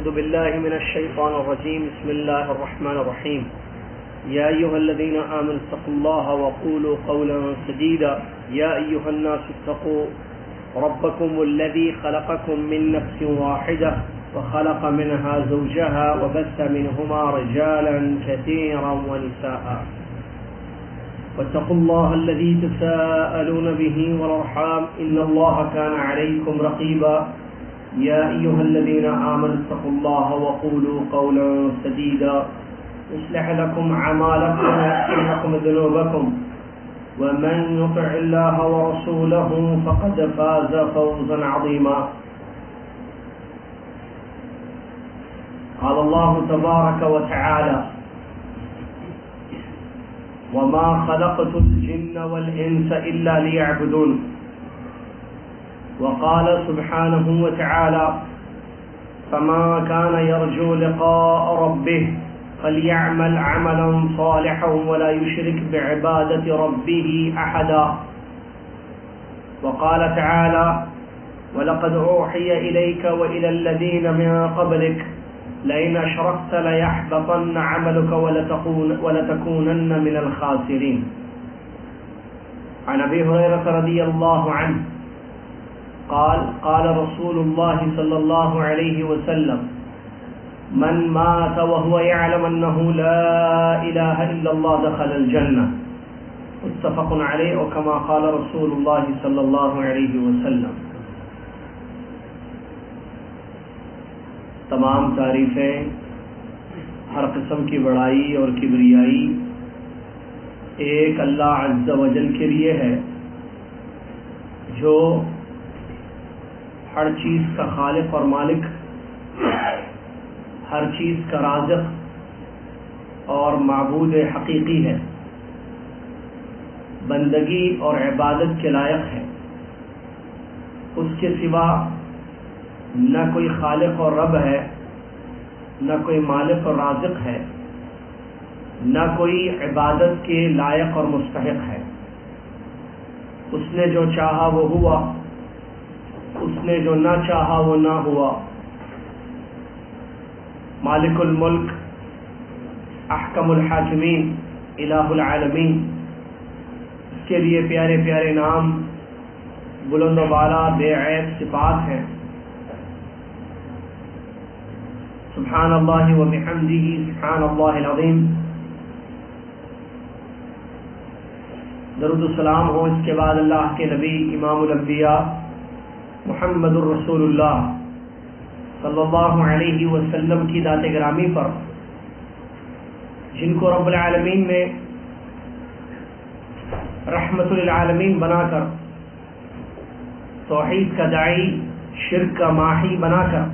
أعوذ بالله من الشيطان الرجيم. بسم الله الرحمن الرحيم. يا أيها الذين آمنوا اتقوا الله وقولوا قولا سديدا. يا أيها الناس اتقوا ربكم الذي خلقكم من نفس واحدة وخلق منها زوجها وبث منهما رجالا كثيرا ونساء واتقوا الله الذي تساءلون به والأرحام إن الله كان عليكم رقيبا. يا أيها الذين آمنوا اتقوا الله وقولوا قولا سديدا يصلح لكم أعمالكم ويغفر لكم ذنوبكم ومن يطع الله ورسوله فقد فاز فوزا عظيما. قال الله تبارك وتعالى وما خلقت الجن والإنس إلا ليعبدون. وقال سبحانه وتعالى فما كان يرجو لقاء ربه فليعمل عملا صالحا ولا يشرك بعبادة ربه أحدا. وقال تعالى ولقد أوحي إليك وإلى الذين من قبلك لئن أشركت ليحبطن عملك ولتكونن من الخاسرين. عن أبي هريرة رضي الله عنه قال قال رسول الله صلى الله عليه وسلم من مات وهو يعلم أنه لا إله إلا الله دخل الجنة. متفق عليه وكما قال رسول الله صلى الله عليه وسلم. تمام تعریفیں ہر قسم کی بڑائی اور کبریائی ایک اللہ عز و جل کے لیے ہے جو ہر چیز کا خالق اور مالک، ہر چیز کا رازق اور معبود حقیقی ہے، بندگی اور عبادت کے لائق ہے. اس کے سوا نہ کوئی خالق اور رب ہے، نہ کوئی مالک اور رازق ہے، نہ کوئی عبادت کے لائق اور مستحق ہے. اس نے جو چاہا وہ ہوا، اس نے جو نہ چاہا وہ نہ ہوا. مالک الملک، احکم الحاکمین، الہ العالمین، اس کے لیے پیارے پیارے نام، بلند و بالا بے عیب صفات ہیں. سبحان اللہ و بحمدہ سبحان اللہ العظیم. درود السلام ہو اس کے بعد اللہ کے نبی امام الانبیاء محمد الرسول اللہ صلی اللہ علیہ وسلم کی ذات گرامی پر، جن کو رب العالمین نے رحمت للعالمین بنا کر، توحید کا داعی، شرک کا ماحی بنا کر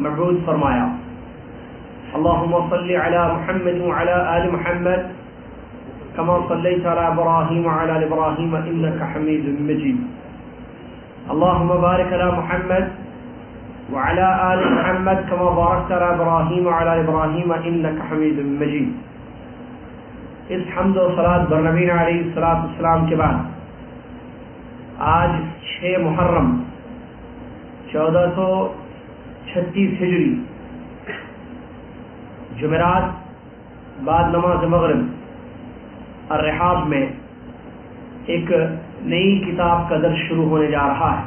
مبعوث فرمایا. اللہم صلی علی محمد وعلی آل محمد کما صلیت علی ابراہیم وعلی آل ابراہیم انک حمید مجید. اللہم بارک علی محمد وعلى آل محمد كما باركت على إبراهيم وعلى آل إبراهيم إنك حميد مجيد. اس حمد و صلاۃ بر نبی علیہ الصلوۃ والسلام کے بعد آج 6 محرم 1436 ہجری، جمعرات بعد نماز مغرب، الرحاب میں ایک نئی کتاب کا درس شروع ہونے جا رہا ہے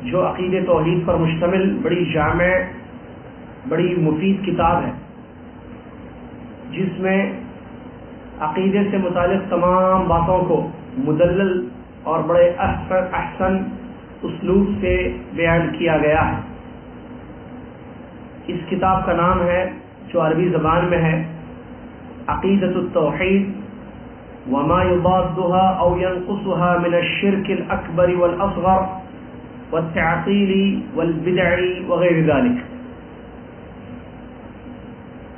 جو عقید توحید پر مشتمل بڑی جامع، بڑی مفید کتاب ہے، جس میں عقیدے سے متعلق تمام باتوں کو مدلل اور بڑے احسن اسلوب سے بیان کیا گیا ہے. اس کتاب کا نام ہے، جو عربی زبان میں ہے، عقیدۃ التوحید وما یضادها او ينقصها من الشرك الاکبر والاصغر والتعطیل والبدع وغیر ذلك.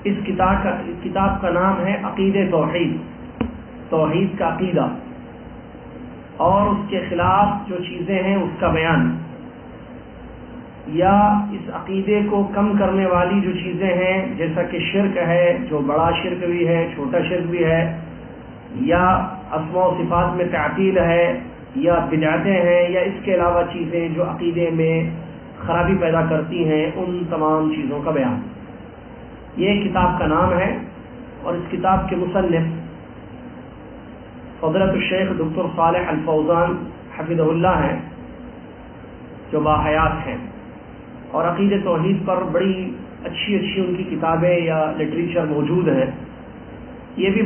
اس کتاب کا نام ہے عقید توحید، توحید کا عقیدہ اور اس کے خلاف جو چیزیں ہیں اس کا بیان، یا اس عقیدے کو کم کرنے والی جو چیزیں ہیں، جیسا کہ شرک ہے، جو بڑا شرک بھی ہے، چھوٹا شرک بھی ہے، یا اسماء و صفات میں تعطیل ہے، یا بدعتیں ہیں، یا اس کے علاوہ چیزیں جو عقیدے میں خرابی پیدا کرتی ہیں ان تمام چیزوں کا بیان۔ یہ کتاب کا نام ہے اور اس کتاب کے مصنف فضیلت الشیخ دکتر صالح الفوزان حفظہ اللہ ہیں جو باحیات ہیں، اور عقید توحید پر بڑی اچھی ان کی کتابیں یا لٹریچر موجود ہے۔ یہ بھی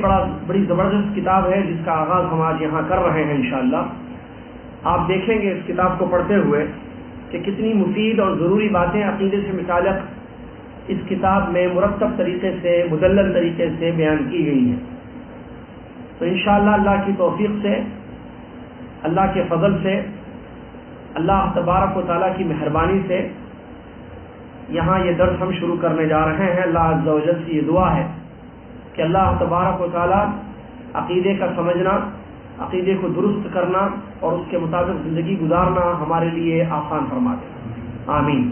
بڑی زبردست کتاب ہے جس کا آغاز ہم آج یہاں کر رہے ہیں انشاءاللہ۔ آپ دیکھیں گے اس کتاب کو پڑھتے ہوئے کہ کتنی مفید اور ضروری باتیں عقیدے سے متعلق اس کتاب میں مرتب طریقے سے، مدلل طریقے سے بیان کی گئی ہیں۔ تو انشاءاللہ اللہ کی توفیق سے، اللہ کے فضل سے، اللہ تبارک و تعالیٰ کی مہربانی سے یہاں یہ درس ہم شروع کرنے جا رہے ہیں۔ اللہ عز و جل سے یہ دعا ہے کہ اللہ تبارک و تعالیٰ عقیدے کا سمجھنا، عقیدے کو درست کرنا اور اس کے مطابق زندگی گزارنا ہمارے لیے آسان فرما دے، آمین۔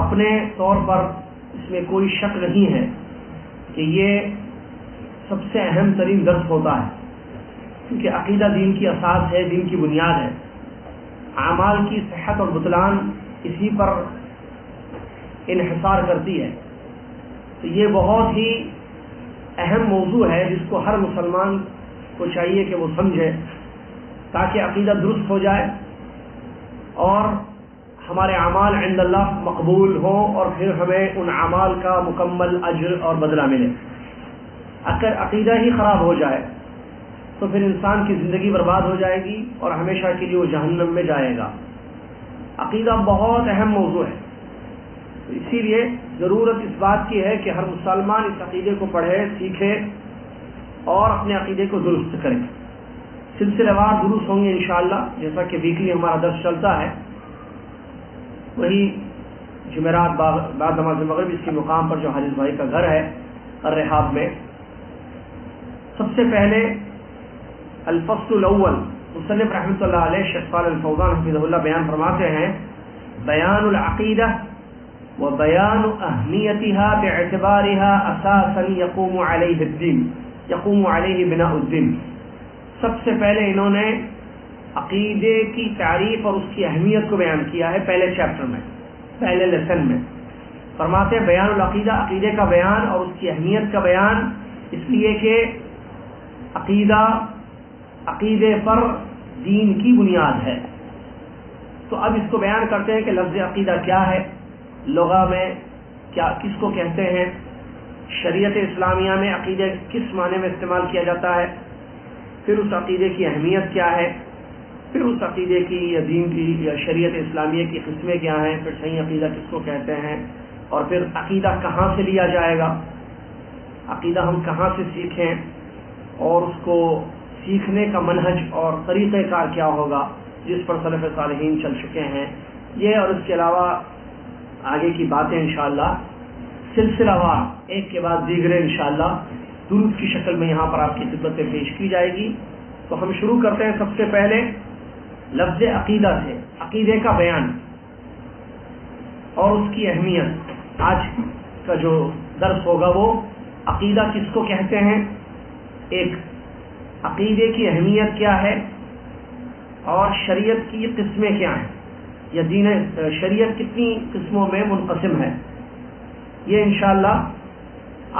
اپنے طور پر اس میں کوئی شک نہیں ہے کہ یہ سب سے اہم ترین درس ہوتا ہے، کیونکہ عقیدہ دین کی اساس ہے، دین کی بنیاد ہے۔ اعمال کی صحت اور بطلان اسی پر انحصار کرتی ہے۔ تو یہ بہت ہی اہم موضوع ہے جس کو ہر مسلمان کو چاہیے کہ وہ سمجھے، تاکہ عقیدہ درست ہو جائے اور ہمارے اعمال عند اللہ مقبول ہوں اور پھر ہمیں ان اعمال کا مکمل اجر اور بدلہ ملے۔ اگر عقیدہ ہی خراب ہو جائے تو پھر انسان کی زندگی برباد ہو جائے گی اور ہمیشہ کے لیے وہ جہنم میں جائے گا۔ عقیدہ بہت اہم موضوع ہے، اسی لیے ضرورت اس بات کی ہے کہ ہر مسلمان اس عقیدے کو پڑھے، سیکھے اور اپنے عقیدے کو درست کرے۔ سلسلہ وار دروس ہوں گے انشاءاللہ، جیسا کہ ویکلی ہمارا درس چلتا ہے، وہی جمعرات بعد نماز مغرب اس کے مقام پر جو حارث بھائی کا گھر ہے الرحاب میں۔ سب سے پہلے الفصل الاول مصنف رحمۃ اللہ علیہ شیخ صالح الفوزان حفظہ اللہ بیان فرماتے ہیں: بیان العقیدہ وبیان اہمیتها باعتبارها اساسا یقوم علیہ الدین، یقوم علیہ بناء الدین۔ سب سے پہلے انہوں نے عقیدے کی تعریف اور اس کی اہمیت کو بیان کیا ہے پہلے چیپٹر میں، پہلے لیسن میں۔ فرماتے ہیں بیان العقیدہ، عقیدے کا بیان اور اس کی اہمیت کا بیان، اس لیے کہ عقیدے پر دین کی بنیاد ہے۔ تو اب اس کو بیان کرتے ہیں کہ لفظ عقیدہ کیا ہے، لغہ میں کس کو کہتے ہیں، شریعت اسلامیہ میں عقیدے کس معنی میں استعمال کیا جاتا ہے، پھر اس عقیدے کی اہمیت کیا ہے، پھر اس عقیدے کی یا دین کی یا شریعت اسلامیہ کی قسمیں کیا ہیں، پھر صحیح عقیدہ کس کو کہتے ہیں، اور پھر عقیدہ کہاں سے لیا جائے گا، عقیدہ ہم کہاں سے سیکھیں، اور اس کو سیکھنے کا منہج اور طریقہ کار کیا ہوگا جس پر سلف صالحین چل چکے ہیں۔ یہ اور اس کے علاوہ آگے کی باتیں انشاءاللہ سلسلہ وار ایک کے بعد دیگرے انشاءاللہ درود کی شکل میں یہاں پر آپ کی خدمت میں پیش کی جائے گی۔ تو ہم شروع کرتے ہیں سب سے پہلے لفظ عقیدہ سے، عقیدے کا بیان اور اس کی اہمیت۔ آج کا جو درس ہوگا وہ عقیدہ کس کو کہتے ہیں، ایک عقیدے کی اہمیت کیا ہے، اور شریعت کی قسمیں کیا ہیں، یا دین شریعت کتنی قسموں میں منقسم ہے، یہ انشاءاللہ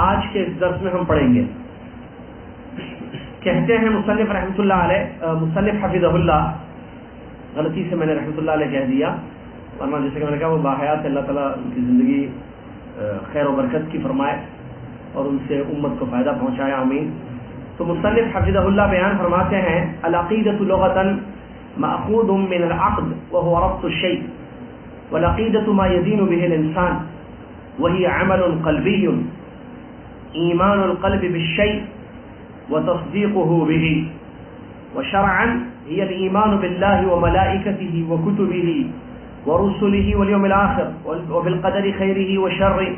آج کے اس درس میں ہم پڑھیں گے۔ کہتے ہیں مصنف رحمۃ اللہ علیہ، مصنف حفظہ اللہ، غلطی سے میں نے رحمۃ اللہ علیہ کہہ دیا، ورنہ جیسے کہ میں نے کہا وہ باحیات، اللہ تعالیٰ ان کی زندگی خیر و برکت کی فرمائے اور ان سے امت کو فائدہ پہنچائے، آمین۔ تو مصنف حفظہ اللہ بیان فرماتے ہیں: العقیدۃ لغۃ مأخوذ من العقد وهو ربط الشيء، والعقیدۃ ما يدين به الانسان وهي عمل قلبی ایمان القلب بالشيء وتصديقه به، وشرعا هي الإيمان بالله وملائكته وكتبه ورسله واليوم الآخر وبالقدر خيره وشره،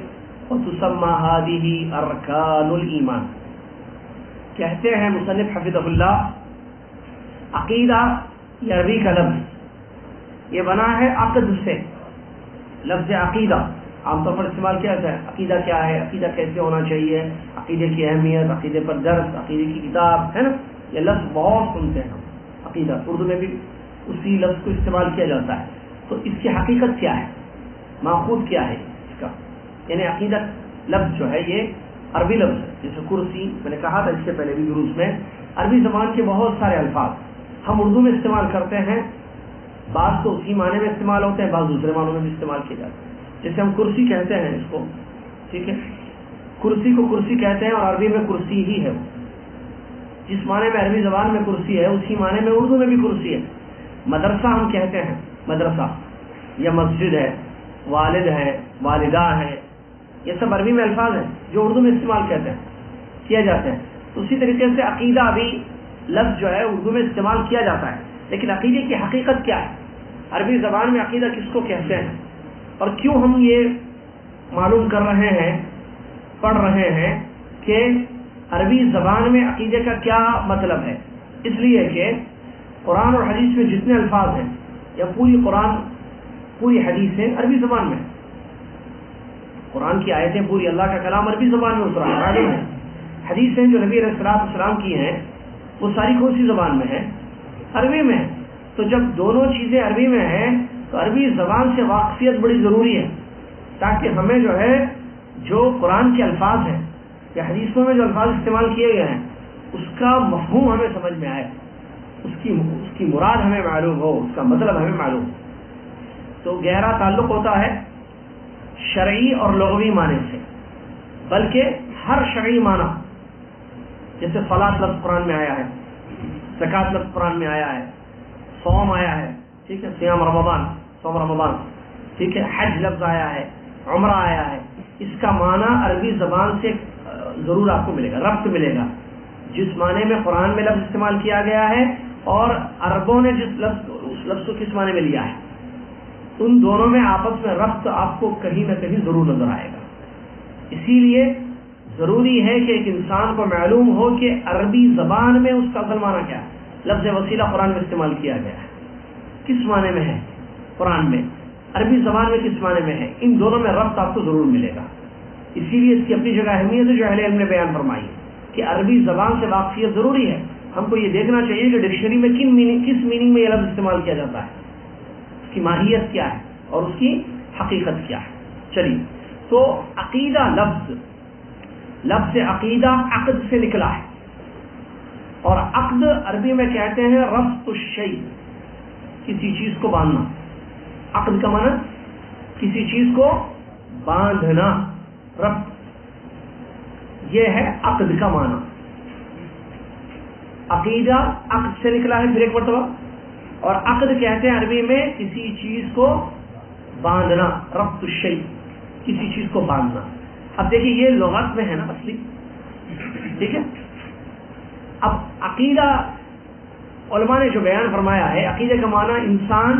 وتسمى هذه أركان الإيمان۔ کہتے ہیں مصنف حفظہ اللہ، عقیدہ یہ عربی کا لفظ یہ بنا ہے عقد سے۔ لفظ عقیدہ عام طور پر استعمال کیا جاتا ہے، عقیدہ کیا ہے، عقیدہ کیسے ہونا چاہیے، عقیدے کی اہمیت، عقیدے پر درس، عقیدے کی کتاب، ہے نا، یہ لفظ بہت سنتے ہیں ہم۔ عقیدہ اردو میں بھی اسی لفظ کو استعمال کیا جاتا ہے، تو اس کی حقیقت کیا ہے، ماخوذ کیا ہے اس کا؟ یعنی عقیدت لفظ جو ہے یہ عربی لفظ ہے، جیسے کرسی میں نے کہا تھا اس سے پہلے بھی دروس میں، عربی زبان کے بہت سارے الفاظ ہم اردو میں استعمال کرتے ہیں، بعض تو اسی معنی میں استعمال ہوتے ہیں، بعض دوسرے معنوں میں بھی استعمال کیے جاتے ہیں. جیسے ہم کرسی کہتے ہیں اس کو، ٹھیک ہے، کرسی کو کرسی کہتے ہیں اور عربی میں کرسی ہی ہے. جس معنی میں عربی زبان میں کرسی ہے اسی معنی میں اردو میں بھی کرسی ہے. مدرسہ ہم کہتے ہیں، مدرسہ یا مسجد ہے، والد ہے، والدہ ہے، یہ سب عربی میں الفاظ ہیں جو اردو میں استعمال کہتے ہیں، کیے جاتے ہیں. تو اسی طریقے سے عقیدہ بھی لفظ جو ہے اردو میں استعمال کیا جاتا ہے، لیکن عقیدے کی حقیقت کیا ہے، عربی زبان میں عقیدہ کس کو کہتے ہیں، اور کیوں ہم یہ معلوم کر رہے ہیں، پڑھ رہے ہیں کہ عربی زبان میں عقیدے کا کیا مطلب ہے. اس لیے کہ قرآن اور حدیث میں جتنے الفاظ ہیں یا پوری قرآن پوری حدیث ہیں عربی زبان میں. قرآن کی آیتیں پوری، اللہ کا کلام عربی زبان میں اترا ہے. حدیثیں جو نبی علیہ السلام کی ہیں وہ ساری کون سی زبان میں ہیں؟ عربی میں. تو جب دونوں چیزیں عربی میں ہیں تو عربی زبان سے واقفیت بڑی ضروری ہے، تاکہ ہمیں جو ہے جو قرآن کے الفاظ ہیں یا حدیثوں میں جو الفاظ استعمال کیے گئے ہیں اس کا مفہوم ہمیں سمجھ میں آئے، اس کی مراد ہمیں معلوم ہو، اس کا مطلب ہمیں معلوم ہو. تو گہرا تعلق ہوتا ہے شرعی اور لغوی معنی سے، بلکہ ہر شرعی معنی، جیسے صلاۃ لفظ قرآن میں آیا ہے، زکوٰۃ لفظ قرآن میں آیا ہے، صوم آیا ہے، ٹھیک ہے، صیام رمضان، صوم رمضان، ٹھیک ہے، حج لفظ آیا ہے، عمرہ آیا ہے. اس کا معنی عربی زبان سے ضرور آپ کو ملے گا، ربط ملے گا. جس معنی میں قرآن میں لفظ استعمال کیا گیا ہے اور عربوں نے جس اس لفظ کو کس معنی میں لیا ہے، ان دونوں میں آپس میں ربط آپ کو کہیں نہ کہیں ضرور نظر آئے گا. اسی لیے ضروری ہے کہ ایک انسان کو معلوم ہو کہ عربی زبان میں اس کا اصل معنی کیا ہے. لفظ وسیلہ قرآن میں استعمال کیا گیا ہے، کس معنی میں ہے قرآن میں، عربی زبان میں کس معنی میں ہے، ان دونوں میں ربط آپ کو ضرور ملے گا. اسی لیے اس کی اپنی جگہ اہمیت ہے جو اہل علم نے بیان فرمائی کہ عربی زبان سے واقفیت ضروری ہے. ہم کو یہ دیکھنا چاہیے کہ ڈکشنری میں کس میننگ میں یہ لفظ استعمال کیا جاتا ہے، اس کی ماہیت کیا ہے اور اس کی حقیقت کیا ہے. چلیے، تو عقیدہ لفظ عقیدہ عقد سے نکلا ہے، اور عقد عربی میں کہتے ہیں ربط الشیء، کسی چیز کو باندھنا. عقد کا معنی کسی چیز کو باندھنا، ربط، یہ ہے عقد کا معنی. عقیدہ عقد سے نکلا ہے پھر ایک مرتبہ، اور عقد کہتے ہیں عربی میں کسی چیز کو باندھنا، ربط الشیء، کسی چیز کو باندھنا. اب دیکھیے یہ لغت میں ہے نا اصلی، ٹھیک ہے. اب عقیدہ علماء نے جو بیان فرمایا ہے، عقیدے کا معنی انسان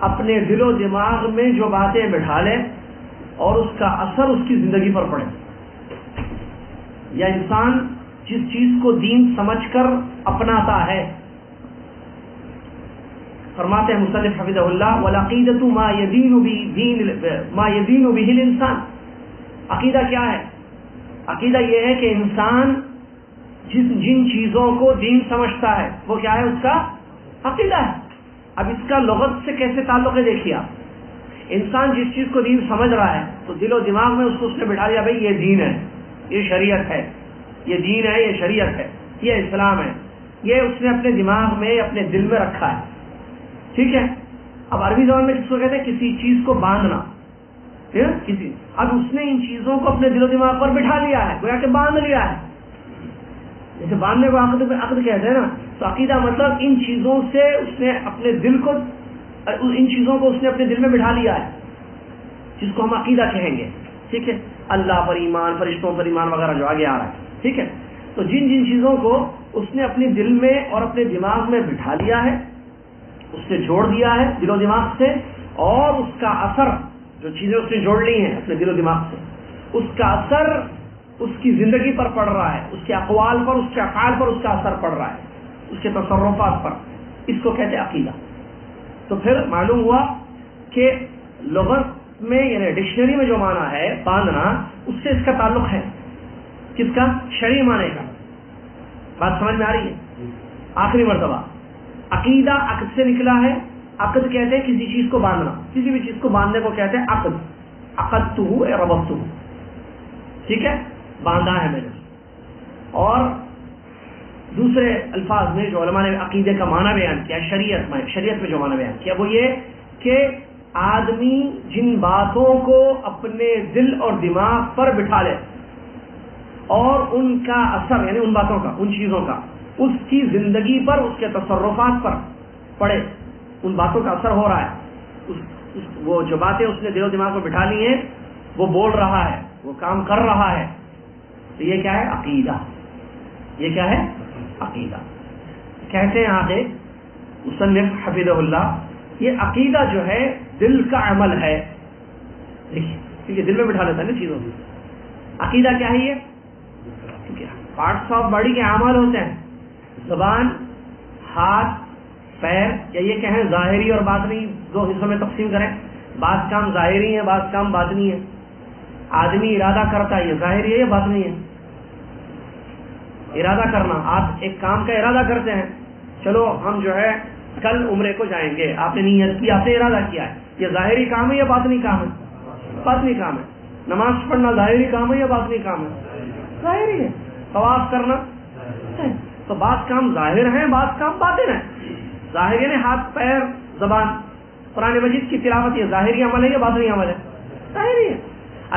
اپنے دل و دماغ میں جو باتیں بٹھا لے اور اس کا اثر اس کی زندگی پر پڑے، یا انسان جس چیز کو دین سمجھ کر اپناتا ہے. فرماتے ہیں مصنف حفظہ اللہ، والعقیدۃ ما یدین بہ الانسان. عقیدہ کیا ہے؟ عقیدہ یہ ہے کہ انسان جن چیزوں کو دین سمجھتا ہے وہ کیا ہے، اس کا عقیدہ ہے. اب اس کا لغت سے کیسے تعلق ہے دیکھیے آپ. انسان جس چیز کو دین سمجھ رہا ہے تو دل و دماغ میں اس نے بٹھا لیا، بھائی یہ دین ہے، یہ شریعت ہے، یہ دین ہے، یہ شریعت ہے، یہ اسلام ہے. یہ اس نے اپنے دماغ میں اپنے دل میں رکھا ہے، ٹھیک ہے. اب عربی زبان میں کس کو کہتے ہیں؟ کسی چیز کو باندھنا. اب اس نے ان چیزوں کو اپنے دل و دماغ پر بٹھا لیا ہے، گویا کہ باندھ لیا ہے. جیسے باندھنے کو عقد کہتے ہیں نا، تو عقیدہ مطلب ان چیزوں سے اس نے اپنے دل کو، ان چیزوں کو اس نے اپنے دل میں بٹھا لیا ہے، جس کو ہم عقیدہ کہیں گے، ٹھیک ہے. اللہ پر ایمان، فرشتوں پر ایمان وغیرہ جو آگے آ رہا ہے، ٹھیک ہے. تو جن چیزوں کو اس نے اپنے دل میں اور اپنے دماغ میں بٹھا لیا ہے، اس سے جوڑ دیا ہے دل و دماغ سے، اور اس کا اثر، جو چیزیں اس نے جوڑ لی ہیں اپنے دل و دماغ سے، اس کا اثر اس کی زندگی پر پڑ رہا ہے، اس کے اقوال پر، اس کے افعال پر اس کا اثر پڑ رہا ہے، اس کے تصرفات پر. اس کو کہتے ہیں عقیدہ. تو پھر معلوم ہوا کہ لغت میں یعنی ڈکشنری میں جو معنی ہے باندھنا، اس سے اس کا تعلق ہے کس کا؟ شرعی معنی کا. بات سمجھ میں آ رہی ہے؟ آخری مرتبہ عقیدہ عقد سے نکلا ہے، عقد کہتے ہیں کسی چیز کو باندھنا، کسی بھی چیز کو باندھنے کو کہتے ہیں عقد. عقدتہ ربطتہ، ٹھیک ہے، باندھا ہے میں نے. اور دوسرے الفاظ میں جو علماء نے عقیدے کا معنی بیان کیا شریعت میں جو معنی بیان کیا وہ یہ کہ آدمی جن باتوں کو اپنے دل اور دماغ پر بٹھا لے اور ان کا اثر، یعنی ان باتوں کا، ان چیزوں کا اس کی زندگی پر، اس کے تصرفات پر پڑے، ان باتوں کا اثر ہو رہا ہے، وہ جو باتیں اس نے دل و دماغ میں بٹھا لی ہیں وہ بول رہا ہے، وہ کام کر رہا ہے، تو یہ کیا ہے؟ عقیدہ. یہ کیا ہے؟ عقیدہ. کہتے ہیں آگے مصنف حفظہ اللہ، یہ عقیدہ جو ہے دل کا عمل ہے. دیکھیے کیونکہ دل میں بٹھا لیتا ہے نا چیزوں کو. عقیدہ کیا ہے؟ یہ پارٹس آف باڈی کے اعمال ہوتے ہیں، زبان، ہاتھ، پیر، یا یہ کہیں ظاہری اور باطنی دو حصوں میں تقسیم کریں. بعض کام ظاہری ہیں، بعض کام باطنی ہیں. آدمی ارادہ کرتا ہے، یہ ظاہری ہے یا باطنی ہے؟ ارادہ کرنا، آپ ایک کام کا ارادہ کرتے ہیں، چلو ہم جو ہے کل عمرے کو جائیں گے، آپ نے نیت کی، آپ نے ارادہ کیا ہے، یہ ظاہری کام ہے یا باطنی کام ہے؟ باطنی کام ہے. نماز پڑھنا ظاہری کام ہے یا باطنی کام ہے؟ ظاہری ہے. طواف کرنا، تو بعض کام ظاہر ہیں، بعض کام باطن ہیں. ظاہر یعنی ہاتھ، پیر، زبان. قرآن مجید کی تلاوت یہ ظاہری عمل ہے یا باطنی عمل ہے؟ ظاہری ہے.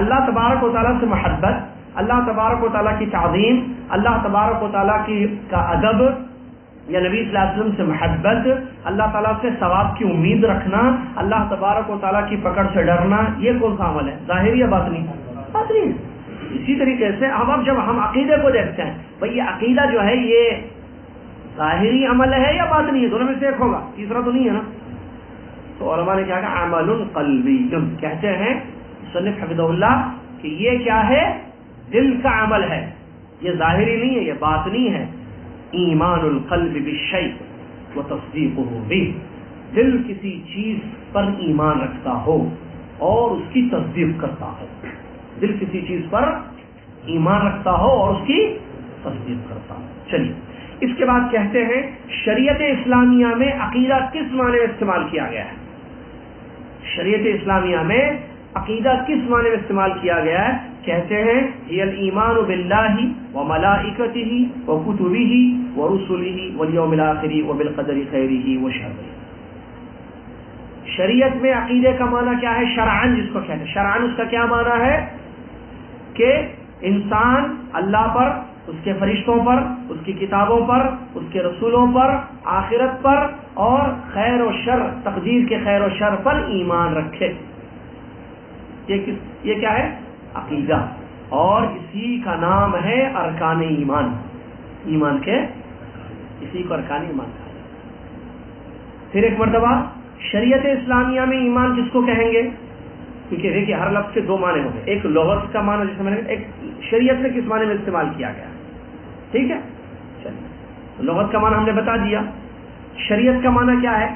اللہ تبارک و تعالیٰ سے محبت، اللہ تبارک و تعالیٰ کی تعظیم، اللہ تبارک و تعالیٰ کا ادب یا نبی صلی اللہ علیہ وسلم سے محبت، اللہ تعالیٰ سے ثواب کی امید رکھنا، اللہ تبارک و تعالیٰ کی پکڑ سے ڈرنا، یہ کون سا عمل ہے؟ ظاہری یا باطنی؟ باطنی. اسی طریقے سے جب ہم عقیدے کو دیکھتے ہیں، بھئی یہ عقیدہ جو ہے یہ ظاہری عمل ہے یا باطنی ہے؟ دونوں میں سے ایک ہوگا، تیسرا تو نہیں ہے نا. تو علماء نے کیا کہا؟ عمل قلبی. کہتے ہیں مصنف حفظہ اللہ کہ یہ کیا ہے؟ دل کا عمل ہے، یہ ظاہری نہیں ہے، یہ باطنی ہے. ایمان القلب بالشیء وتصدیقہ بہ، دل کسی چیز پر ایمان رکھتا ہو اور اس کی تصدیق کرتا ہو. دل کسی چیز پر ایمان رکھتا ہو اور اس کی تصدیق کرتا ہو. چلیے اس کے بعد کہتے ہیں شریعت اسلامیہ میں عقیدہ کس معنی میں استعمال کیا گیا ہے؟ شریعت اسلامیہ میں عقیدہ کس معنی میں استعمال کیا گیا ہے؟ کہتے ہیں یہ الایمان باللہ وملائکتہ وکتبہ ورسلہ والیوم الآخر وبالقدر خیرہ وشرہ. شریعت میں عقیدے کا معنی کیا ہے؟ شرعاً جس کو کہتے ہیں. شرعاً اس کا کیا معنی ہے؟ کہ انسان اللہ پر، اس کے فرشتوں پر، اس کی کتابوں پر، اس کے رسولوں پر، آخرت پر اور خیر و شر، تقدیر کے خیر و شر پر ایمان رکھے. یہ کیا ہے؟ عقیدہ. اور اسی کا نام ہے ارکان ایمان. ایمان کے اسی کو ارکان ایمان کہا جاتا ہے. پھر ایک مرتبہ شریعت اسلامیہ میں ایمان کس کو کہیں گے؟ کیونکہ دیکھیے ہر لفظ کے دو معنی ہوتے ہیں، ایک لغت کا معنی جسے میں نے ایک شریعت میں کس معنی میں استعمال کیا گیا. ٹھیک ہے، چلیے لغت کا معنی ہم نے بتا دیا. شریعت کا معنی کیا ہے؟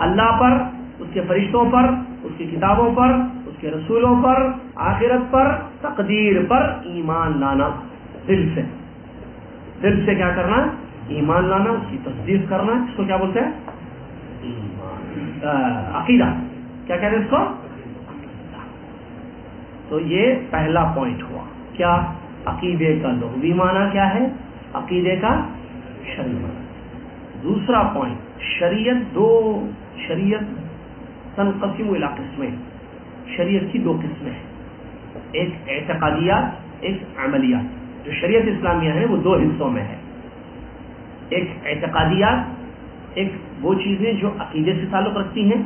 اللہ پر، اس کے فرشتوں پر، اس کی کتابوں پر، اس کے رسولوں پر، آخرت پر، تقدیر پر ایمان لانا. دل سے کیا کرنا؟ ایمان لانا، اس کی تصدیق کرنا. اس کو کیا بولتے ہیں؟ ایمان. عقیدہ. کیا کہتے ہیں اس کو؟ تو یہ پہلا پوائنٹ ہوا. کیا؟ عقیدے کا لغوی معنی کیا ہے، عقیدے کا شرعی معنی. دوسرا پوائنٹ، شریعت تنقسم الی قسمین. شریعت کی دو قسمیں ہیں، ایک اعتقادیات، ایک عملیات. جو شریعت اسلامیہ ہے وہ دو حصوں میں ہے. ایک اعتقادیات، ایک وہ چیزیں جو عقیدے سے تعلق رکھتی ہیں،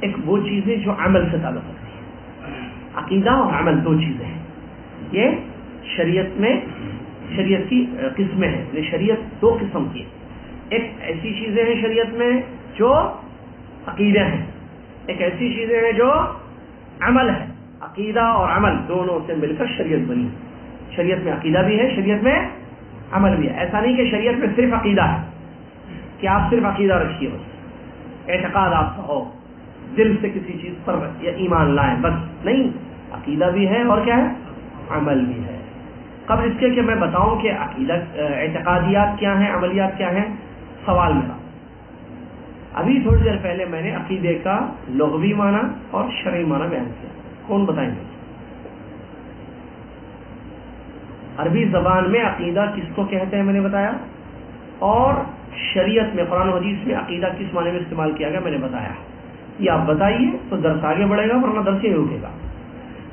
ایک وہ چیزیں جو عمل سے تعلق رکھتی ہیں. عقیدہ اور عمل دو چیزیں ہیں. یہ شریعت کی قسمیں ہیں. یعنی شریعت دو قسم کی ہے. ایک ایسی چیزیں ہیں شریعت میں جو عقیدہ ہیں، ایک ایسی چیزیں ہیں جو عمل ہے. عقیدہ اور عمل دونوں سے مل کر شریعت بنی. شریعت میں عقیدہ بھی ہے، شریعت میں عمل بھی ہے. ایسا نہیں کہ شریعت میں صرف عقیدہ ہے کہ آپ صرف عقیدہ رکھیے، بس اعتقاد آپ کا ہو، دل سے کسی چیز پر یا ایمان لائیں، بس نہیں. عقیدہ بھی ہے اور کیا ہے؟ عمل بھی ہے. قبل اس کے کہ میں بتاؤں کہ عقیدہ اعتقادیات کیا ہیں، عملیات کیا ہیں، سوال میرا ابھی تھوڑی دیر پہلے میں نے عقیدے کا لغوی معنی اور شرعی معنی بیان کیا. کون بتائیں گے؟ عربی زبان میں عقیدہ کس کو کہتے ہیں میں نے بتایا, اور شریعت میں قرآن و حدیث میں عقیدہ کس معنی میں استعمال کیا گیا میں نے بتایا. یہ آپ بتائیے تو درس آگے بڑھے گا, ورنہ درس ہی رکے گا.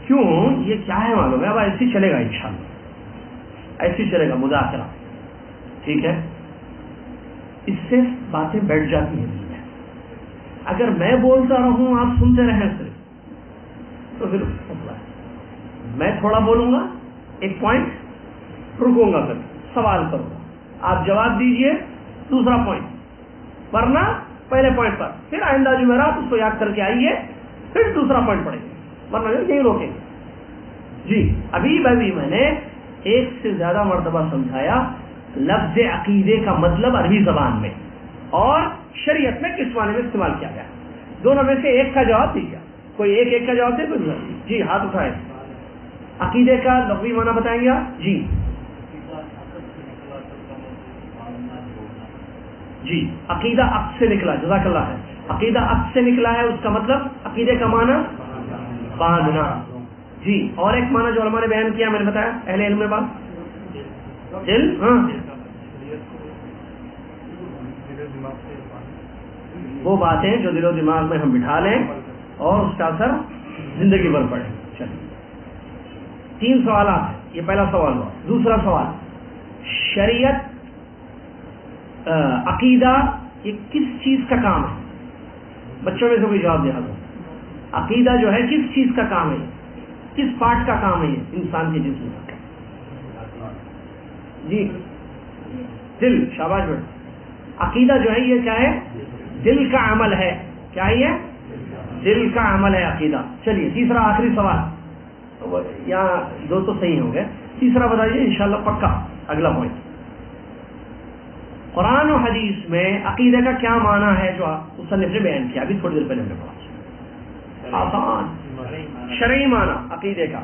کیوں؟ یہ کیا ہے معلوم ہے؟ اب ایسے ہی چلے گا انشاءاللہ, ایسے ہی چلے گا مذاکرہ, ٹھیک ہے. اس سے باتیں بیٹھ جاتی ہیں. اگر میں بولتا رہوں آپ سنتے رہیں صرف, تو پھر میں تھوڑا بولوں گا, ایک پوائنٹ رکوں گا, پھر سوال کروں گا, آپ جواب دیجئے, دوسرا پوائنٹ, ورنہ پہلے پوائنٹ پر پھر آئندہ جمعرات اس کو یاد کر کے آئیے, پھر دوسرا پوائنٹ پڑھیں گے, ورنہ یہی روکیں گے. جی ابھی میں نے ایک سے زیادہ مرتبہ سمجھایا لفظ عقیدے کا مطلب عربی زبان میں اور شریعت میں کس معنی میں استعمال کیا گیا. دونوں میں سے ایک کا جواب دیجیے. کوئی ایک کا جواب دے کوئی. جی ہاتھ اٹھائے. عقیدے کا لغوی معنی بتائیں گے آپ؟ جی جی عقیدہ عقد سے نکلا, جزاک اللہ ہے. عقیدہ عقد سے نکلا ہے, اس کا مطلب عقیدے کا معنی باندھنا. جی اور ایک معنی جو علماء نے بیان کیا میں نے بتایا, اہل علم میں بات دل, ہاں وہ باتیں جو دل و دماغ میں ہم بٹھا لیں اور اس کا اثر زندگی بھر پڑے. چلیے 3 سوالات ہیں. یہ پہلا سوال ہوا. دوسرا سوال, شریعت عقیدہ یہ کس چیز کا کام ہے؟ بچوں میں سے کوئی جواب دے دو. عقیدہ جو ہے کس چیز کا کام ہے, کس پارٹ کا کام ہے یہ انسان کے جسم کا؟ جی دل, شاباش بیٹا. عقیدہ جو ہے یہ کیا ہے؟ دل کا عمل ہے. کیا ہے یہ؟ دل کا عمل ہے عقیدہ. چلیے تیسرا آخری سوال, یہاں 2 تو صحیح ہو گئے, تیسرا بتائیے انشاءاللہ پکا اگلا پوائنٹ. قرآن و حدیث میں عقیدے کا کیا معنی ہے جو مصنف نے بیان کیا ابھی تھوڑی دیر پہلے ہم نے پڑھا؟ آسان شرعی معنی عقیدے کا.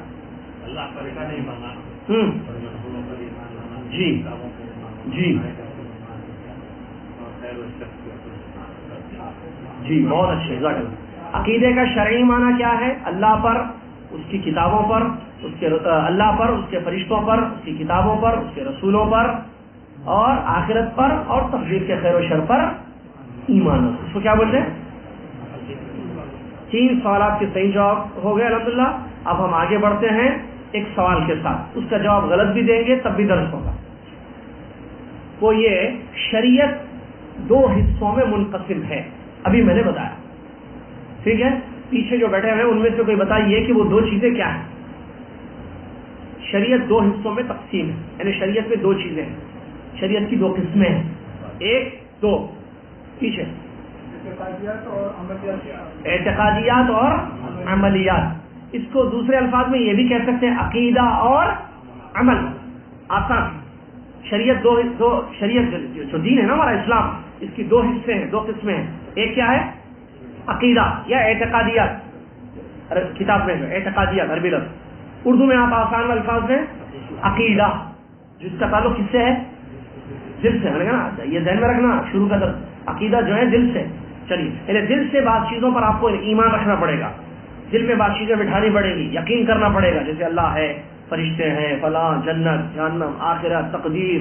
جی جی جی بہت اچھے. عقیدے کا شرعی معنی کیا ہے؟ اللہ پر, اس کی کتابوں پر, اللہ پر, اس کے فرشتوں پر, اس کی کتابوں پر, اس کے رسولوں پر, اور آخرت پر, اور تقدیر کے خیر و شر پر ایمان. اس کو کیا بولتے ہیں؟ 3 سوالات کے صحیح جواب ہو گئے الحمدللہ. اب ہم آگے بڑھتے ہیں ایک سوال کے ساتھ. اس کا جواب غلط بھی دیں گے تب بھی درس ہوگا. وہ یہ شریعت 2 حصوں میں منقسم ہے, ابھی میں نے بتایا, ٹھیک ہے. پیچھے جو بیٹھے ہیں ان میں سے کوئی بتائیے کہ وہ 2 چیزیں کیا ہیں. شریعت 2 حصوں میں تقسیم ہے, یعنی شریعت میں 2 چیزیں ہیں, شریعت کی 2 قسمیں ہیں. 1 2 پیچھے اعتقادیات اور عملیات. اس کو دوسرے الفاظ میں یہ بھی کہہ سکتے ہیں عقیدہ اور عمل. آسان. شریعت دو شریعت جو دین ہے نا ہمارا اسلام, اس کی 2 حصے ہیں, 2 قسمیں ہیں. ایک کیا ہے؟ عقیدہ یا اعتقادیات. کتاب میں جو اعتقادیات عربی لفظ, اردو میں آپ آسان الفاظ میں عقیدہ, جس کا تعلق کس سے ہے؟ دل سے ہے نا. یہ ذہن میں رکھنا, شروع کا درس عقیدہ جو ہے دل سے. چلیے یعنی دل سے بعض چیزوں پر آپ کو ایمان رکھنا پڑے گا, دل میں بعض چیزیں بٹھانی پڑے گی, یقین کرنا پڑے گا, جیسے اللہ ہے, فرشتے ہیں, فلاں, جنت, جہنم, آخرت, تقدیر,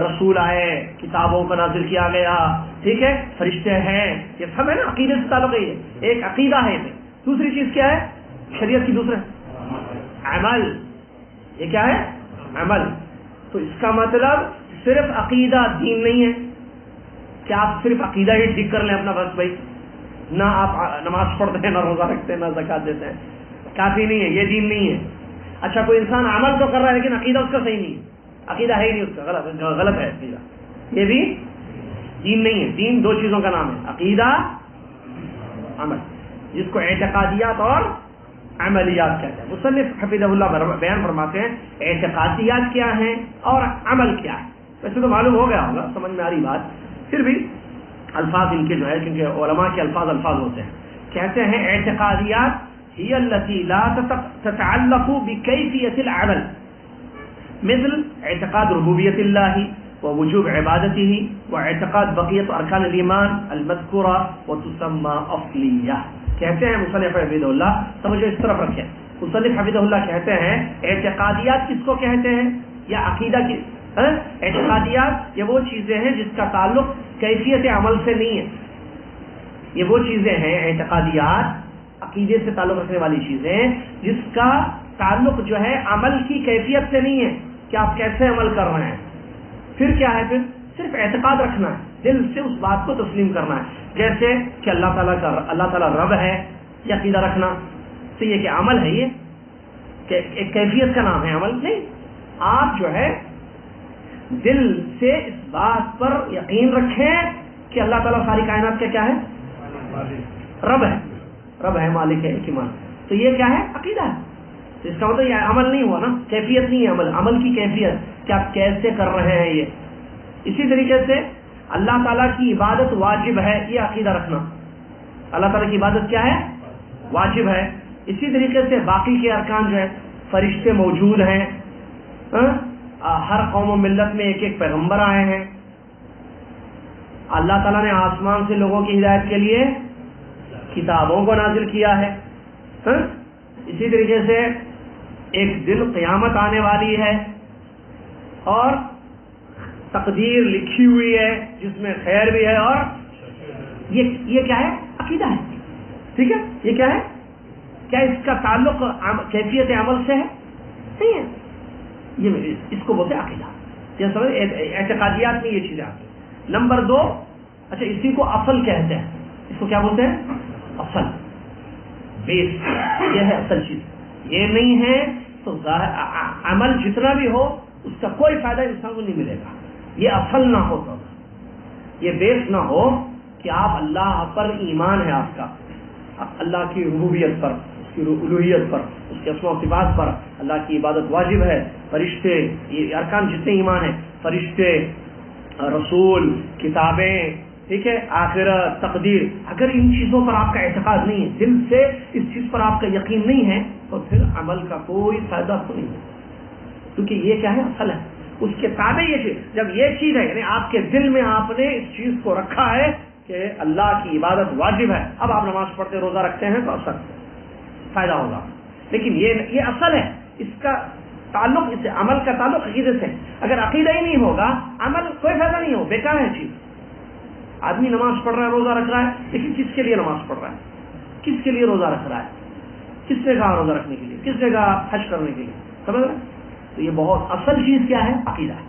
رسول آئے, کتابوں کا نازل کیا گیا, ٹھیک ہے, فرشتے ہیں, یہ سب ہے نا عقیدے سے تعلق ہے. یہ ایک عقیدہ ہے. دوسری چیز کیا ہے شریعت کی؟ دوسرے عمل. یہ کیا ہے؟ عمل. تو اس کا مطلب صرف عقیدہ دین نہیں ہے کہ آپ صرف عقیدہ ہی ٹھیک کر لیں اپنا, بس بھائی نہ آپ نماز پڑھتے ہیں, نہ روزہ رکھتے ہیں, نہ زکات دیتے ہیں, کافی نہیں ہے, یہ دین نہیں ہے. اچھا کوئی انسان عمل تو کر رہا ہے لیکن عقیدہ اس کا صحیح نہیں ہے, عقیدہ ہے ہی نہیں اس کا, غلط ہے عقیدہ, یہ بھی دین نہیں ہے. دین 2 چیزوں کا نام ہے, عقیدہ, عمل, جس کو اعتقادیات اور عملیات کہتے ہیں. مصنف حفظہ اللہ بیان فرماتے ہیں اعتقادیات کیا ہیں اور عمل کیا ہے. ویسے تو معلوم ہو گیا ہوگا, سمجھ میں آ رہی بات, پھر بھی الفاظ ان کے جو ہے, کیونکہ علماء کے الفاظ ہوتے ہیں. کہتے ہیں اعتقادیات هي التي لا تتعلق بكيفية العمل, مثل اعتقاد ربوبیت اللہ, ووجوب عبادته واعتقاد بقیت ارکان الایمان المذکورہ وتسمى اصلیہ. کہتے ہیں مصنف حفظہ اللہ، توجہ اس طرف رکھیں، مصنف حفظہ اللہ کہتے ہیں اعتقادیات کس کو کہتے ہیں یا عقیدہ کی اعتقادیات یہ وہ چیزیں ہیں جس کا تعلق کیفیت عمل سے نہیں ہے. یہ وہ چیزیں ہیں اعتقادیات، عقیدے سے تعلق رکھنے والی چیزیں جس کا تعلق جو ہے عمل کی کیفیت سے نہیں ہے کہ آپ کیسے عمل کر رہے ہیں. پھر کیا ہے؟ پھر صرف اعتقاد رکھنا ہے، دل سے اس بات کو تسلیم کرنا ہے. جیسے کہ اللہ تعالیٰ رب ہے، یہ عقیدہ رکھنا. تو یہ کہ عمل ہے، یہ کہ ایک کیفیت کا نام ہے عمل نہیں. آپ جو ہے دل سے اس بات پر یقین رکھیں کہ اللہ تعالیٰ ساری کائنات کا کیا ہے؟ رب ہے، مالک ہے، ایمان. تو یہ کیا ہے؟ عقیدہ ہے. تو اس کا مطلب یہ عمل نہیں ہوا نا، کیفیت نہیں ہے عمل کی کیفیت کہ آپ کیسے کر رہے ہیں. یہ اسی طریقے سے اللہ تعالیٰ کی عبادت واجب ہے، یہ عقیدہ رکھنا. اللہ تعالیٰ کی عبادت کیا ہے؟ واجب ہے. اسی طریقے سے باقی کے ارکان جو ہے، فرشتے موجود ہیں، ہر قوم و ملت میں ایک ایک پیغمبر آئے ہیں، اللہ تعالیٰ نے آسمان سے لوگوں کی ہدایت کے لیے کتابوں کو نازل کیا ہے. اسی طریقے سے ایک دن قیامت آنے والی ہے اور تقدیر لکھی ہوئی ہے جس میں خیر بھی ہے اور یہ کیا ہے؟ عقیدہ ہے. ٹھیک ہے، یہ کیا ہے؟ کیا اس کا تعلق کیفیت عمل سے ہے؟ نہیں ہے. یہ اس کو بولتے ہیں عقیدہ. یہ سمجھ اعتقادیات میں یہ چیزیں آتی ہیں. نمبر 2، اچھا اسی کو اصل کہتے ہیں. اس کو کیا بولتے ہیں؟ اصل، بیس. یہ ہے اصل چیز. یہ نہیں ہے تو عمل جتنا بھی ہو اس کا کوئی فائدہ انسان کو نہیں ملے گا. یہ اصل نہ ہو تو یہ بیس نہ ہو کہ آپ اللہ پر ایمان ہے، آپ کا اللہ کی ربوبیت پر، اس کی الوہیت پر، اس کے اسماء و صفات پر، اللہ کی عبادت واجب ہے، فرشتے، یہ ارکان جتنے ایمان ہیں، فرشتے، رسول، کتابیں، ٹھیک ہے، آخرت، تقدیر، اگر ان چیزوں پر آپ کا اعتقاد نہیں ہے، دل سے اس چیز پر آپ کا یقین نہیں ہے، تو پھر عمل کا کوئی فائدہ آپ کو نہیں ہے. کیونکہ یہ کیا ہے؟ اصل ہے. اس کے تابع یہ چیز، جب یہ چیز ہے یعنی آپ کے دل میں آپ نے اس چیز کو رکھا ہے کہ اللہ کی عبادت واجب ہے، اب آپ نماز پڑھتے روزہ رکھتے ہیں تو اصل فائدہ ہوگا. لیکن یہ اصل ہے، اس کا تعلق، اس سے عمل کا تعلق عقیدے سے. اگر عقیدہ ہی نہیں ہوگا عمل کوئی فائدہ نہیں ہو، بیکار ہے چیز. آدمی نماز پڑھ رہا ہے، روزہ رکھ رہا ہے، لیکن کس کے لیے نماز پڑھ رہا ہے؟ کس کے لیے روزہ رکھ رہا ہے؟ کس نے کہا روزہ رکھنے کے لیے؟ کس نے کہا حج کرنے کے لیے؟ سمجھ رہے؟ تو یہ بہت اصل چیز کیا ہے؟ عقیدہ ہے.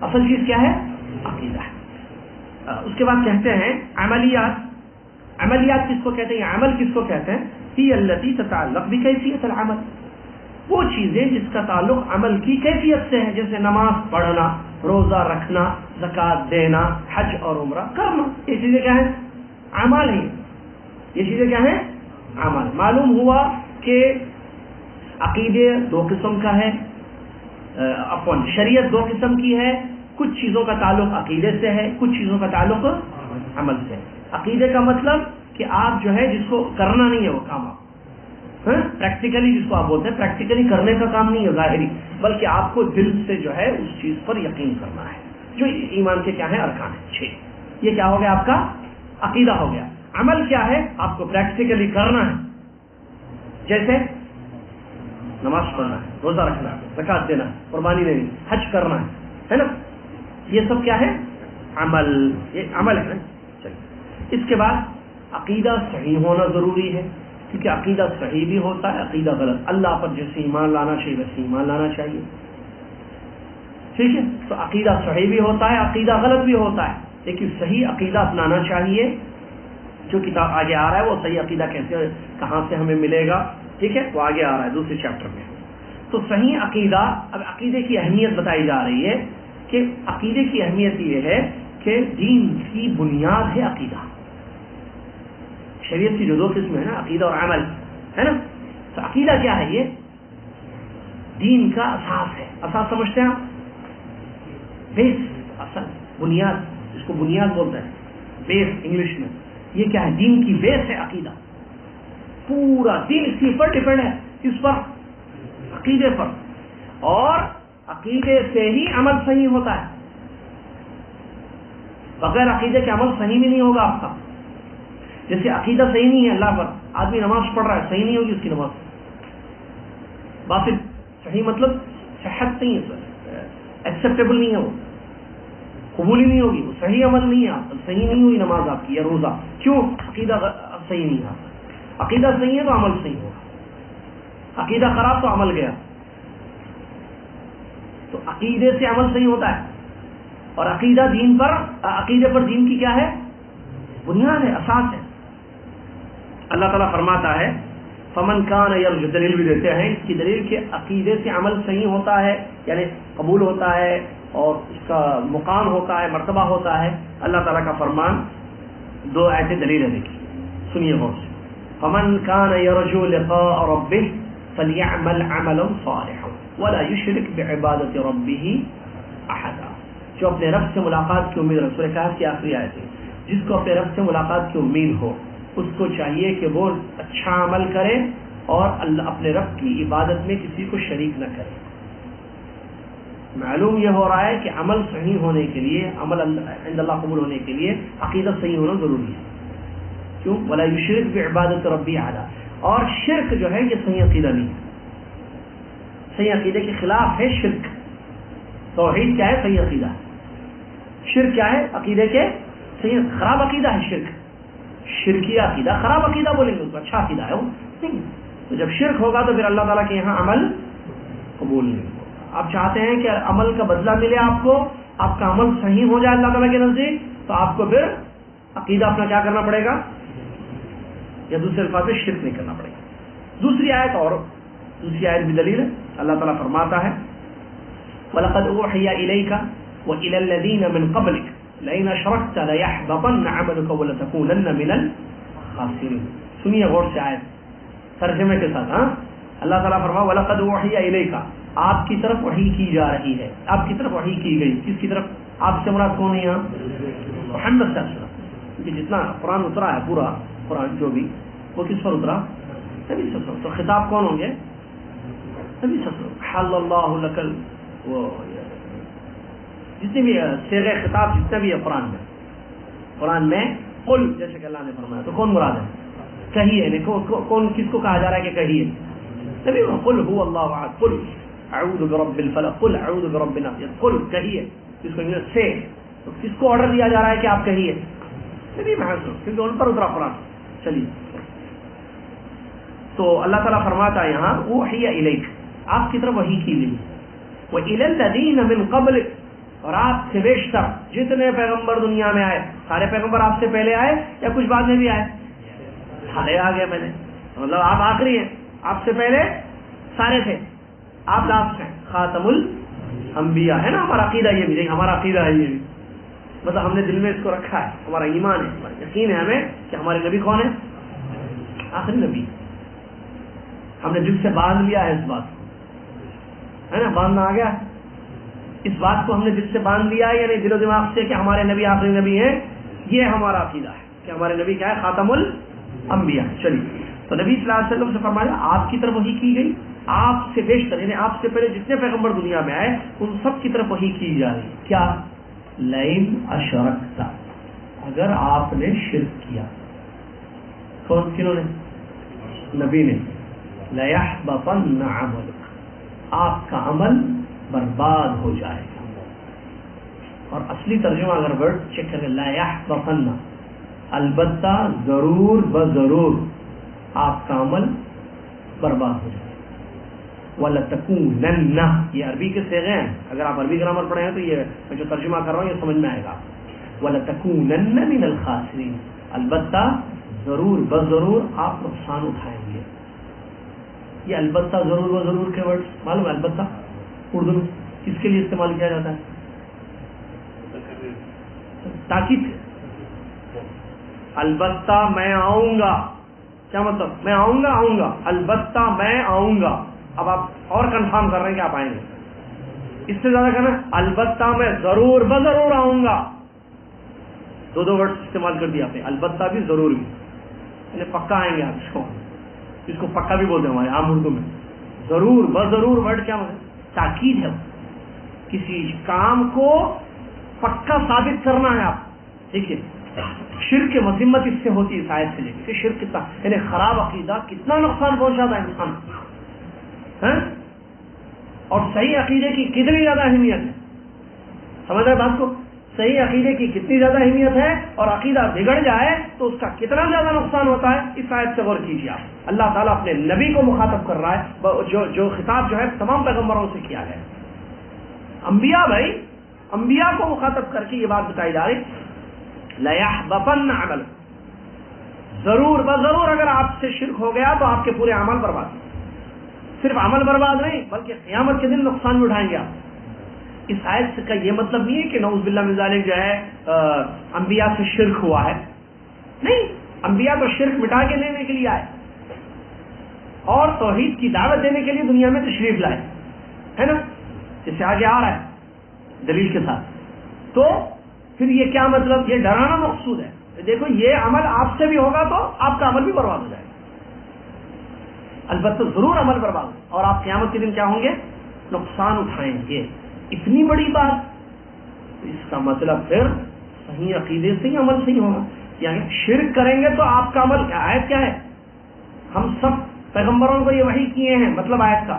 اصل چیز کیا ہے؟ عقیدہ ہے. اس کے بعد کہتے ہیں عملیات. عملیات کس کو کہتے ہیں؟ عمل کس کو کہتے ہیں؟ ہی التی تتعلق بکیفیت العمل. وہ چیزیں جس کا تعلق عمل کی کیفیت سے ہے، جیسے نماز پڑھنا، روزہ رکھنا، زکوٰۃ دینا، حج اور عمرہ کرنا. یہ چیزیں کیا ہیں؟ عمل ہیں. یہ چیزیں کیا ہیں؟ عمل. معلوم ہوا کہ عقیدے 2 قسم کا ہے، شریعت 2 قسم کی ہے. کچھ چیزوں کا تعلق عقیدے سے ہے، کچھ چیزوں کا تعلق عمل سے. عقیدے کا مطلب کہ آپ جو ہے جس کو کرنا نہیں ہے وہ کام آپ پریکٹیکلی، جس کو آپ بولتے ہیں پریکٹیکلی کرنے کا کام نہیں ہے ظاہری، بلکہ آپ کو دل سے جو ہے اس چیز پر یقین کرنا ہے جو ایمان کے کیا ہے؟ ارکان ہیں 6. یہ کیا ہو گیا؟ آپ کا عقیدہ ہو گیا. عمل کیا ہے؟ آپ کو پریکٹیکلی کرنا ہے، جیسے نماز پڑھنا ہے، روزہ رکھنا ہے، زکوٰۃ دینا ہے، قربانی دینی، حج کرنا ہے نا. یہ سب کیا ہے؟ عمل. یہ عمل ہے نا. چلیے، اس کے بعد عقیدہ صحیح ہونا ضروری ہے، کیونکہ عقیدہ صحیح بھی ہوتا ہے، عقیدہ غلط. اللہ پر جیسے ایمان لانا چاہیے ویسے ایمان لانا چاہیے. ٹھیک ہے، تو عقیدہ صحیح بھی ہوتا ہے، عقیدہ غلط بھی ہوتا ہے، لیکن صحیح عقیدہ اپنانا چاہیے. جو کتاب آگے آ رہا ہے وہ صحیح عقیدہ کیسے، کہاں سے ہمیں ملے گا، ٹھیک ہے، وہ آگے آ رہا ہے دوسرے چیپٹر میں. تو صحیح عقیدہ، اب عقیدے کی اہمیت بتائی جا رہی ہے کہ عقیدے کی اہمیت یہ ہے کہ دین کی بنیاد ہے عقیدہ. شریعت کی جو 2 قسم ہے نا، عقیدہ اور عمل، ہے نا. تو عقیدہ کیا ہے؟ یہ دین کا اساس ہے. اساس سمجھتے ہیں آپ؟ بیس، اصل، بنیاد، اس کو بنیاد بولتے ہیں، بیس انگلش میں. یہ کیا ہے؟ دین کی بیس ہے عقیدہ. پورا دین اسی پر ڈپینڈ ہے، اس پر، عقیدے پر. اور عقیدے سے ہی عمل صحیح ہوتا ہے. بغیر عقیدے کے عمل صحیح بھی نہیں ہوگا آپ کا. جیسے عقیدہ صحیح نہیں ہے اللہ پر، آدمی نماز پڑھ رہا ہے، صحیح نہیں ہوگی اس کی نماز، باطل. صحیح مطلب صحت نہیں ہے، ایکسیپٹیبل نہیں ہے، وہ قبول ہی نہیں ہوگی، وہ صحیح عمل نہیں ہے، صحیح نہیں ہوئی نماز آپ کی یا روزہ. کیوں؟ عقیدہ صحیح نہیں ہے. عقیدہ صحیح ہے تو عمل صحیح ہوگا، عقیدہ خراب تو عمل گیا. تو عقیدے سے عمل صحیح ہوتا ہے، اور عقیدہ دین پر، عقیدے پر دین کی کیا ہے؟ بنیاد ہے، اساس ہے. اللہ تعالیٰ فرماتا ہے فمن کان یرجو، دلیل بھی دیتے ہیں اس کی دلیل کہ عقیدے سے عمل صحیح ہوتا ہے، یعنی قبول ہوتا ہے اور اس کا مقام ہوتا ہے، مرتبہ ہوتا ہے. اللہ تعالیٰ کا فرمان 2 آیتیں دلیل ہے، دیکھیے سنیے غور سے. فمن کان یرجو لقاء ربہ فلیعمل عملا صالحا ولا یشرک بعبادۃ ربہ احدا. جو اپنے رب سے ملاقات کی امید رکھے، سورہ کہف کی آخری آیت ہے. جس کو اپنے رب سے ملاقات کی امید ہو اس کو چاہیے کہ وہ اچھا عمل کرے اور اپنے رب کی عبادت میں کسی کو شریک نہ کرے. معلوم یہ ہو رہا ہے کہ عمل صحیح ہونے کے لیے، عمل عند اللہ قبول ہونے کے لیے عقیدہ صحیح ہونا ضروری ہے. کیوں؟ ولا یشرک بعبادۃ ربہ احدا. اور شرک جو ہے یہ صحیح عقیدہ نہیں ہے، صحیح عقیدے کے خلاف ہے شرک. توحید کیا ہے؟ صحیح عقیدہ ہے. شرک کیا ہے؟ عقیدے کے صحیح، خراب عقیدہ ہے شرک. شرکی عقیدہ خراب عقیدہ بولیں گے اس کو، اچھا عقیدہ ہے وہ نہیں. تو جب شرک ہوگا تو پھر اللہ تعالیٰ کے یہاں عمل قبول نہیں ہوگا. آپ چاہتے ہیں کہ عمل کا بدلہ ملے آپ کو، آپ کا عمل صحیح ہو جائے اللہ تعالیٰ کے نزدیک، تو آپ کو پھر عقیدہ اپنا کیا کرنا پڑے گا، یا دوسرے الفاظ میں شرک نہیں کرنا پڑے گا. دوسری آیت، اور دوسری آیت بھی دلیل ہے. اللہ تعالیٰ فرماتا ہے وَلَقَدْ أُوحِيَ إِلَيْكَ وَإِلَى الَّذِينَ مِنْ قَبْلِكَ لَئِنْ أَشْرَكْتَ لَيَحْبَطَنَّ عَمَلُكَ وَلَتَكُونَنَّ مِنَ الْخَاسِرِينَ. سنیے غور سے آیت ترجمے کے ساتھ. اللہ تعالیٰ فرمایا وَلَقَدْ أُوحِيَ إِلَيْكَ، آپ کی طرف وحی کی جا رہی ہے، آپ کی طرف وحی کی گئی. کس کی طرف؟ آپ سے مراد کون ہے یہاں؟ محمد صلی اللہ علیہ وسلم. کیونکہ جتنا قرآن اترا ہے، پورا قرآن جو بھی، وہ کس پر اترا؟ نبی صلی اللہ علیہ وسلم. تو خطاب کون ہوں گے؟ نبی صلی اللہ علیہ وسلم. حل اللہ لکل، وہ جتنے بھی صیغہ خطاب جتنے بھی ہے قرآن میں قل جیسے کہ اللہ نے فرمایا، تو کون مراد ہے؟ کہیے. کون کس کو کہا جا رہا ہے کہ کہیے؟ نبی. قل هو اللہ احد، قل اعوذ برب الفلق، قل اعوذ برب الناس، قل کہیے. جس کو انگلش سے، تو کس کو آرڈر دیا جا رہا ہے کہ آپ کہیے؟ نبی محمد، کیونکہ ان پر اترا قرآن. چلیے، تو اللہ تعالیٰ فرماتا ہے یہاں اوحی الیک، آپ کی طرف وحی کی گئی. وَإِلَى الَّذِينَ مِن قَبْلِكَ، اور آپ سے بیشتر جتنے پیغمبر دنیا میں آئے، سارے پیغمبر آپ سے پہلے آئے یا کچھ بعد میں بھی آئے؟ سارے آ گئے. میں نے مطلب آپ آخری ہیں، آپ سے پہلے سارے تھے، آپ لاسٹ ہیں، خاتم الانبیاء ہے نا. ہمارا عقیدہ یہ بھی، ہمارا عقیدہ ہے یہ بھی، مطلب ہم نے دل میں اس کو رکھا ہے، ہمارا ایمان ہے، ہمارا یقین ہے ہمیں کہ ہمارے نبی کون ہے؟ آخری نبی. ہم نے دل سے باندھ لیا ہے اس بات کو، ہے نا، باندھنا آ گیا. اس بات کو ہم نے دل سے باندھ لیا ہے، یعنی دل و دماغ سے، کہ ہمارے نبی آخری نبی ہیں. یہ ہمارا عقیدہ ہے کہ ہمارے نبی کیا ہے؟ خاتم الانبیاء. چلیے، تو نبی صلی اللہ علیہ وسلم سے فرمایا آپ کی طرف وحی کی گئی، آپ سے بیشتر، یعنی آپ سے پہلے جتنے پیغمبر دنیا میں آئے ان سب کی طرف وحی کی جا رہی. کیا؟ لئن اشرکت، اگر آپ نے شرک کیا. کنہوں نے؟ نبی نے. لیحبطن عملک، آپ کا عمل برباد ہو جائے گا. اور اصلی ترجمہ اگر ورڈ چیک کریں، لا یحبطن، البتہ ضرور بضرور آپ کا عمل برباد ہو جائے گا. وَلَتَكُونَنَّ، یہ عربی کے صیغے ہیں، اگر آپ عربی گرامر پڑھیں تو یہ میں جو ترجمہ کر رہا ہوں یہ سمجھ میں آئے گا. وَلَتَكُونَنَّ مِنَ الْخَاسِرِينَ، البتہ ضرور بضرور آپ نقصان اٹھائیں گے. یہ البتہ ضرور و ضرور کے ورڈ معلوم ہے؟ البتہ اردو میں کس کے لیے استعمال کیا جاتا ہے؟ تاکید. البتہ میں آؤں گا، کیا مطلب؟ میں آؤں گا، البتہ میں آؤں گا. اب آپ اور کنفرم کر رہے ہیں کہ آپ آئیں گے. اس سے زیادہ کہنا البتہ میں ضرور بضرور آؤں گا. دو ورڈ استعمال کر دیا آپ نے، البتہ بھی ضرور بھی، یعنی پکا آئیں گے آپ. اس کو پکا بھی بولتے ہیں ہمارے عام اردو میں. ضرور بضرور ورڈ کیا مطلب؟ تاکید ہے. کسی کام کو پکا ثابت کرنا ہے آپ، دیکھیے شرک کی مذمت اس سے ہوتی ہے اس آیت سے لے کے شرک کتنا یعنی خراب عقیدہ کتنا نقصان پہنچاتا ہے انسان کو، اور صحیح عقیدے کی کتنی زیادہ اہمیت ہے. سمجھ رہے بات کو؟ صحیح عقیدے کی کتنی زیادہ اہمیت ہے اور عقیدہ بگڑ جائے تو اس کا کتنا زیادہ نقصان ہوتا ہے. اس آیت سے غور کیجیے آپ. اللہ تعالیٰ اپنے نبی کو مخاطب کر رہا ہے، جو خطاب جو ہے تمام پیغمبروں سے کیا گیا. انبیاء بھائی، انبیاء کو مخاطب کر کے یہ بات بتائی جا رہی لَيَحْبَطَنَّ عَمَلُ، ضرور بضرور اگر آپ سے شرک ہو گیا تو آپ کے پورے عمل برباد. صرف عمل برباد نہیں بلکہ قیامت کے دن نقصان بھی اٹھائیں گے آپ. اس آیت کا یہ مطلب نہیں ہے کہ نعوذ باللہ من ذالک جو ہے انبیاء سے شرک ہوا ہے. نہیں، انبیاء تو شرک مٹا کے لینے کے لیے آئے اور توحید کی دعوت دینے کے لیے دنیا میں تشریف لائے، ہے نا، جس سے آگے آ رہا ہے دلیل کے ساتھ. تو پھر یہ کیا مطلب؟ یہ ڈرانا مقصود ہے. دیکھو یہ عمل آپ سے بھی ہوگا تو آپ کا عمل بھی برباد ہو جائے گا. البتہ ضرور عمل برباد ہو اور آپ قیامت کے دن کیا ہوں گے؟ نقصان اٹھائیں گے. اتنی بڑی بات، اس کا مطلب پھر صحیح عقیدے سے ہی عمل صحیح ہوگا. یعنی شرک کریں گے تو آپ کا عمل کیا؟ آیت کیا ہے؟ ہم سب پیغمبروں کو یہ وحی کیے ہیں. مطلب آیت کا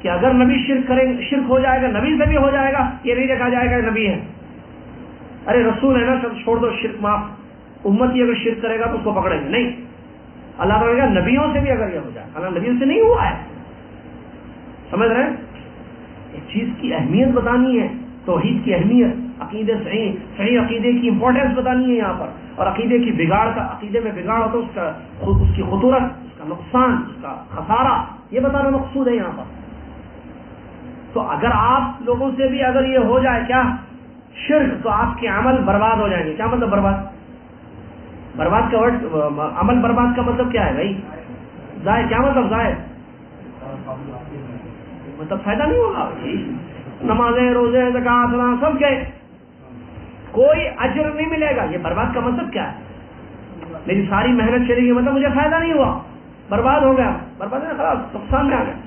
کہ اگر نبی شرک کریں، شرک ہو جائے گا، نبی سے بھی ہو جائے گا، یہ نہیں دیکھا جائے گا نبی ہے، ارے رسول ہے نا سب چھوڑ دو، شرک معاف. امت ہی اگر شرک کرے گا تو اس کو پکڑیں گے نہیں. اللہ تعالیٰ نے کہا نبیوں سے بھی اگر یہ ہو جائے، اللہ نبیوں سے نہیں ہوا ہے. سمجھ رہے ہیں؟ ایک چیز کی اہمیت بتانی ہے، توحید کی اہمیت، عقیدے صحیح عقیدے کی امپورٹنس بتانی ہے یہاں پر. اور عقیدے کی بگاڑ کا، عقیدے میں بگاڑ ہو تو اس کی خطورت، اس کا نقصان، اس کا خسارہ، یہ بتانا مقصود ہے یہاں پر. تو اگر آپ لوگوں سے بھی اگر یہ ہو جائے کیا شرک، تو آپ کے عمل برباد ہو جائیں گے. کیا مطلب برباد؟ برباد کا ورڈ، عمل برباد کا مطلب کیا ہے بھائی؟ ضائع. کیا مطلب ضائع؟ مطلب فائدہ نہیں ہوگا. نمازیں، روزے، زکوٰۃ سب کے کوئی اجر نہیں ملے گا. یہ برباد کا مطلب کیا ہے؟ میری ساری محنت چلی گئی، مطلب مجھے فائدہ نہیں ہوا، برباد ہو گیا. برباد ہے، خلاص نقصان میں آ گیا.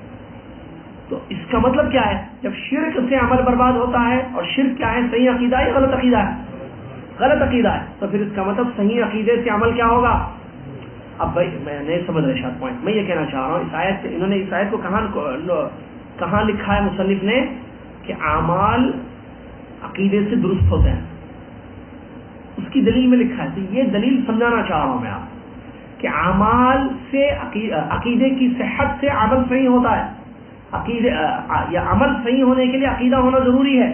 تو اس کا مطلب کیا ہے؟ جب شرک سے عمل برباد ہوتا ہے، اور شرک کیا ہے؟ صحیح عقیدہ ہے یا غلط عقیدہ ہے؟ غلط عقیدہ ہے. تو پھر اس کا مطلب صحیح عقیدے سے عمل کیا ہوگا؟ اب بھائی میں نہیں سمجھ رہے شاید پوائنٹ. میں یہ کہنا چاہ رہا ہوں، اس آیت سے انہوں نے اس آیت کو کہاں لکھا ہے مصنف نے کہ اعمال عقیدے سے درست ہوتے ہیں. اس کی دلیل میں لکھا ہے. تو یہ دلیل سمجھانا چاہ رہا ہوں میں آپ کہ اعمال سے عقیدے کی صحت سے عمل صحیح ہوتا ہے. عقیدے یا عمل صحیح ہونے کے لیے عقیدہ ہونا ضروری ہے.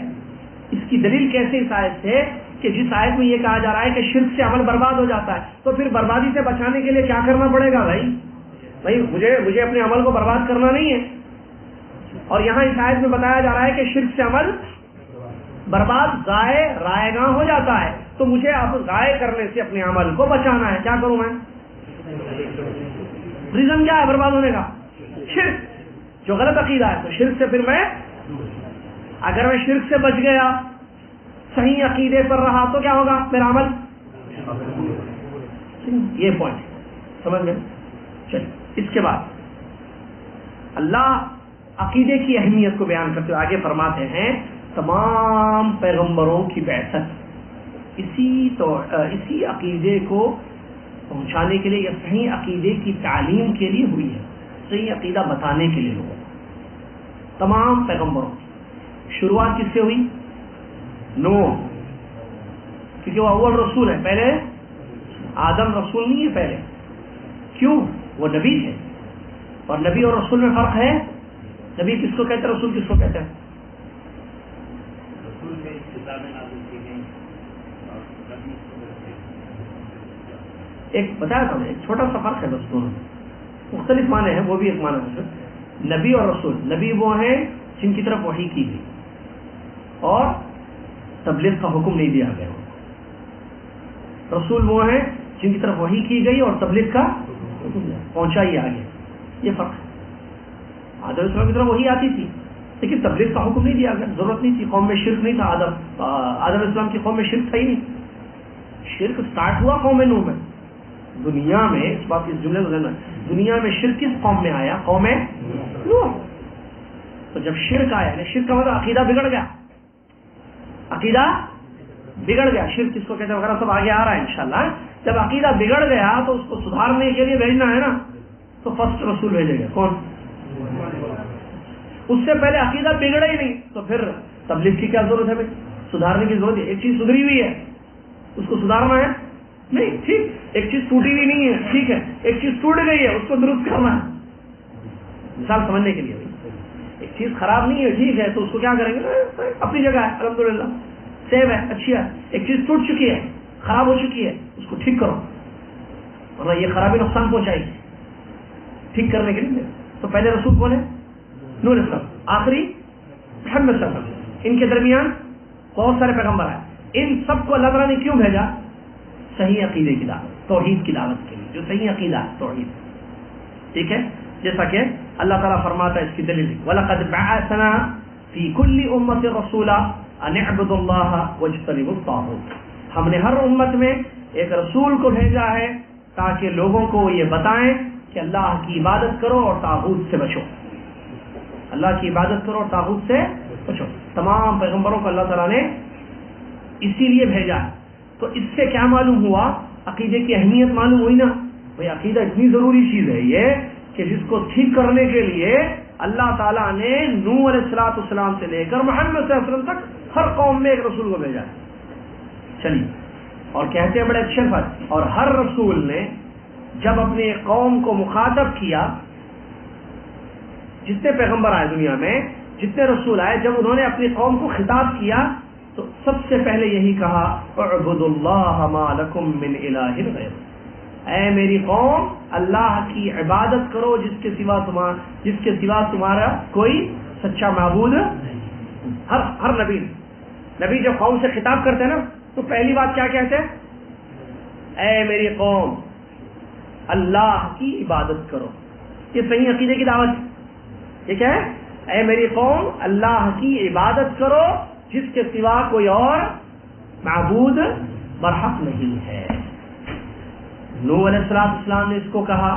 اس کی دلیل کیسے؟ اس آیت سے کہ جس آیت میں یہ کہا جا رہا ہے کہ شرک سے عمل برباد ہو جاتا ہے، تو پھر بربادی سے بچانے کے لیے کیا کرنا پڑے گا بھائی مجھے اپنے عمل کو برباد کرنا نہیں ہے. اور یہاں اس آیت میں بتایا جا رہا ہے کہ شرک سے عمل برباد، ضائع، رائے گاں ہو جاتا ہے. تو مجھے اب ضائع کرنے سے اپنے عمل کو بچانا ہے. کیا کروں میں؟ ریزن کیا ہے برباد ہونے کا؟ شرک، جو غلط عقیدہ ہے. تو شرک سے پھر اگر میں شرک سے بچ گیا، صحیح عقیدے پر رہا، تو کیا ہوگا؟ میرا عمل. یہ پوائنٹ سمجھ گئے؟ چلیے، اس کے بعد اللہ عقیدے کی اہمیت کو بیان کرتے ہوئے آگے فرماتے ہیں تمام پیغمبروں کی بعثت اسی عقیدے کو پہنچانے کے لیے یا صحیح عقیدے کی تعلیم کے لیے ہوئی ہے. صحیح عقیدہ بتانے کے لیے لوگوں تمام پیغمبروں کی شروعات کس سے ہوئی؟ نوح، کیونکہ وہ اول رسول ہے. پہلے آدم رسول نہیں ہے پہلے. کیوں؟ وہ نبی تھے. اور نبی اور رسول میں فرق ہے. نبی کس کو کہتے ہیں؟ رسول کس کو کہتے ہیں؟ ایک بتایا تھا میں، ایک چھوٹا سا فرق ہے بس. دونوں مختلف معنی ہیں، وہ بھی ایک معنی ہے. نبی اور رسول، نبی وہ ہیں جن کی طرف وحی کی گئی اور تبلیغ کا حکم نہیں دیا گیا. رسول وہ ہیں جن کی طرف وحی کی گئی اور تبلیغ کا پہنچائی آگے. یہ فرق ہے. آدم علیہ السلام کی طرف وحی آتی تھی لیکن تبلیغ کا حکم نہیں دیا گیا، ضرورت نہیں تھی. قوم میں شرک نہیں تھا. آدم علیہ السلام کی قوم میں شرک تھا ہی نہیں. شرک سٹارٹ ہوا قوم نوح میں. دنیا میں اس بات اس جملے کو دنیا میں شرک کس قوم میں آیا؟ قوم نوح. تو جب شرک آیا، شرک کا مطلب عقیدہ بگڑ گیا. عقیدہ بگڑ گیا، شرک کس کو کہتے ہیں وغیرہ سب آگے آ رہا ہے انشاءاللہ. جب عقیدہ بگڑ گیا تو اس کو سدھارنے کے لیے بھیجنا ہے نا، تو فرسٹ رسول بھیجے گا کون؟ اس سے پہلے عقیدہ بگڑا ہی نہیں تو پھر تبلیغ کی کیا ضرورت ہے بھائی؟ سدھارنے کی ضرورت ہے. ایک چیز سدھری ہوئی ہے اس کو سدھارنا ہے نہیں، ٹھیک. ایک چیز ٹوٹی ہوئی نہیں ہے، ٹھیک ہے. ایک چیز ٹوٹ گئی ہے اس کو درست کرنا ہے. مثال سمجھنے کے لیے ایک چیز خراب نہیں ہے، ٹھیک ہے، تو اس کو کیا کریں گے؟ اپنی جگہ ہے الحمدللہ، سیو ہے، اچھی ہے. ایک چیز ٹوٹ چکی ہے، خراب ہو چکی ہے، اس کو ٹھیک کرو ورنہ یہ خرابی نقصان پہنچائے گی. ٹھیک کرنے کے لیے تو پہلے رسول کون ہے؟ نوح علیہ السلام. آخری محمد صلی اللہ علیہ وسلم. ان کے درمیان بہت سارے پیغمبر آئے. ان سب کو اللہ تعالیٰ نے کیوں بھیجا؟ صحیح عقیدے کی دعوت، توحید کی دعوت کے لیے. جو صحیح عقیدہ ہے توحید، ٹھیک ہے. جیسا کہ اللہ تعالیٰ فرماتا ہے اس کی دلیل، وَلَقَدْ بَعَثْنَا فِي كُلِّ أُمَّةٍ رَسُولًا أَنِ اعْبُدُوا اللَّهَ وَاجْتَنِبُوا الطَّاغُوتَ. ہم نے ہر امت میں ایک رسول کو بھیجا ہے تاکہ لوگوں کو یہ بتائیں کہ اللہ کی عبادت کرو اور طاغوت سے بچو. اللہ کی عبادت کرو اور طاغوت سے بچو. تمام پیغمبروں کو اللہ تعالیٰ نے اسی لیے بھیجا ہے. تو اس سے کیا معلوم ہوا؟ عقیدے کی اہمیت معلوم ہوئی نا. بھائی عقیدہ اتنی ضروری چیز ہے یہ کہ جس کو ٹھیک کرنے کے لیے اللہ تعالیٰ نے نوح علیہ السلام سے لے کر محمد صلی اللہ علیہ وسلم تک ہر قوم میں ایک رسول کو بھیجا ہے. چلیے، اور کہتے ہیں بڑے اچھے فرق، اور ہر رسول نے جب اپنے قوم کو مخاطب کیا، جتنے پیغمبر آئے دنیا میں، جتنے رسول آئے، جب انہوں نے اپنی قوم کو خطاب کیا تو سب سے پہلے یہی کہا، اعبدوا اللہ ما لکم من الہ غیر. اے میری قوم، اللہ کی عبادت کرو جس کے سوا تمہارا کوئی سچا معبود. ہر نبی جب قوم سے خطاب کرتے ہیں نا تو پہلی بات کیا کہتے ہیں؟ اے میری قوم اللہ کی عبادت کرو. یہ صحیح عقیدے کی دعوت ہے. یہ کیا ہے؟ اے میری قوم اللہ کی عبادت کرو جس کے سوا کوئی اور معبود برحق نہیں ہے. نوح علیہ السلام نے اس کو کہا،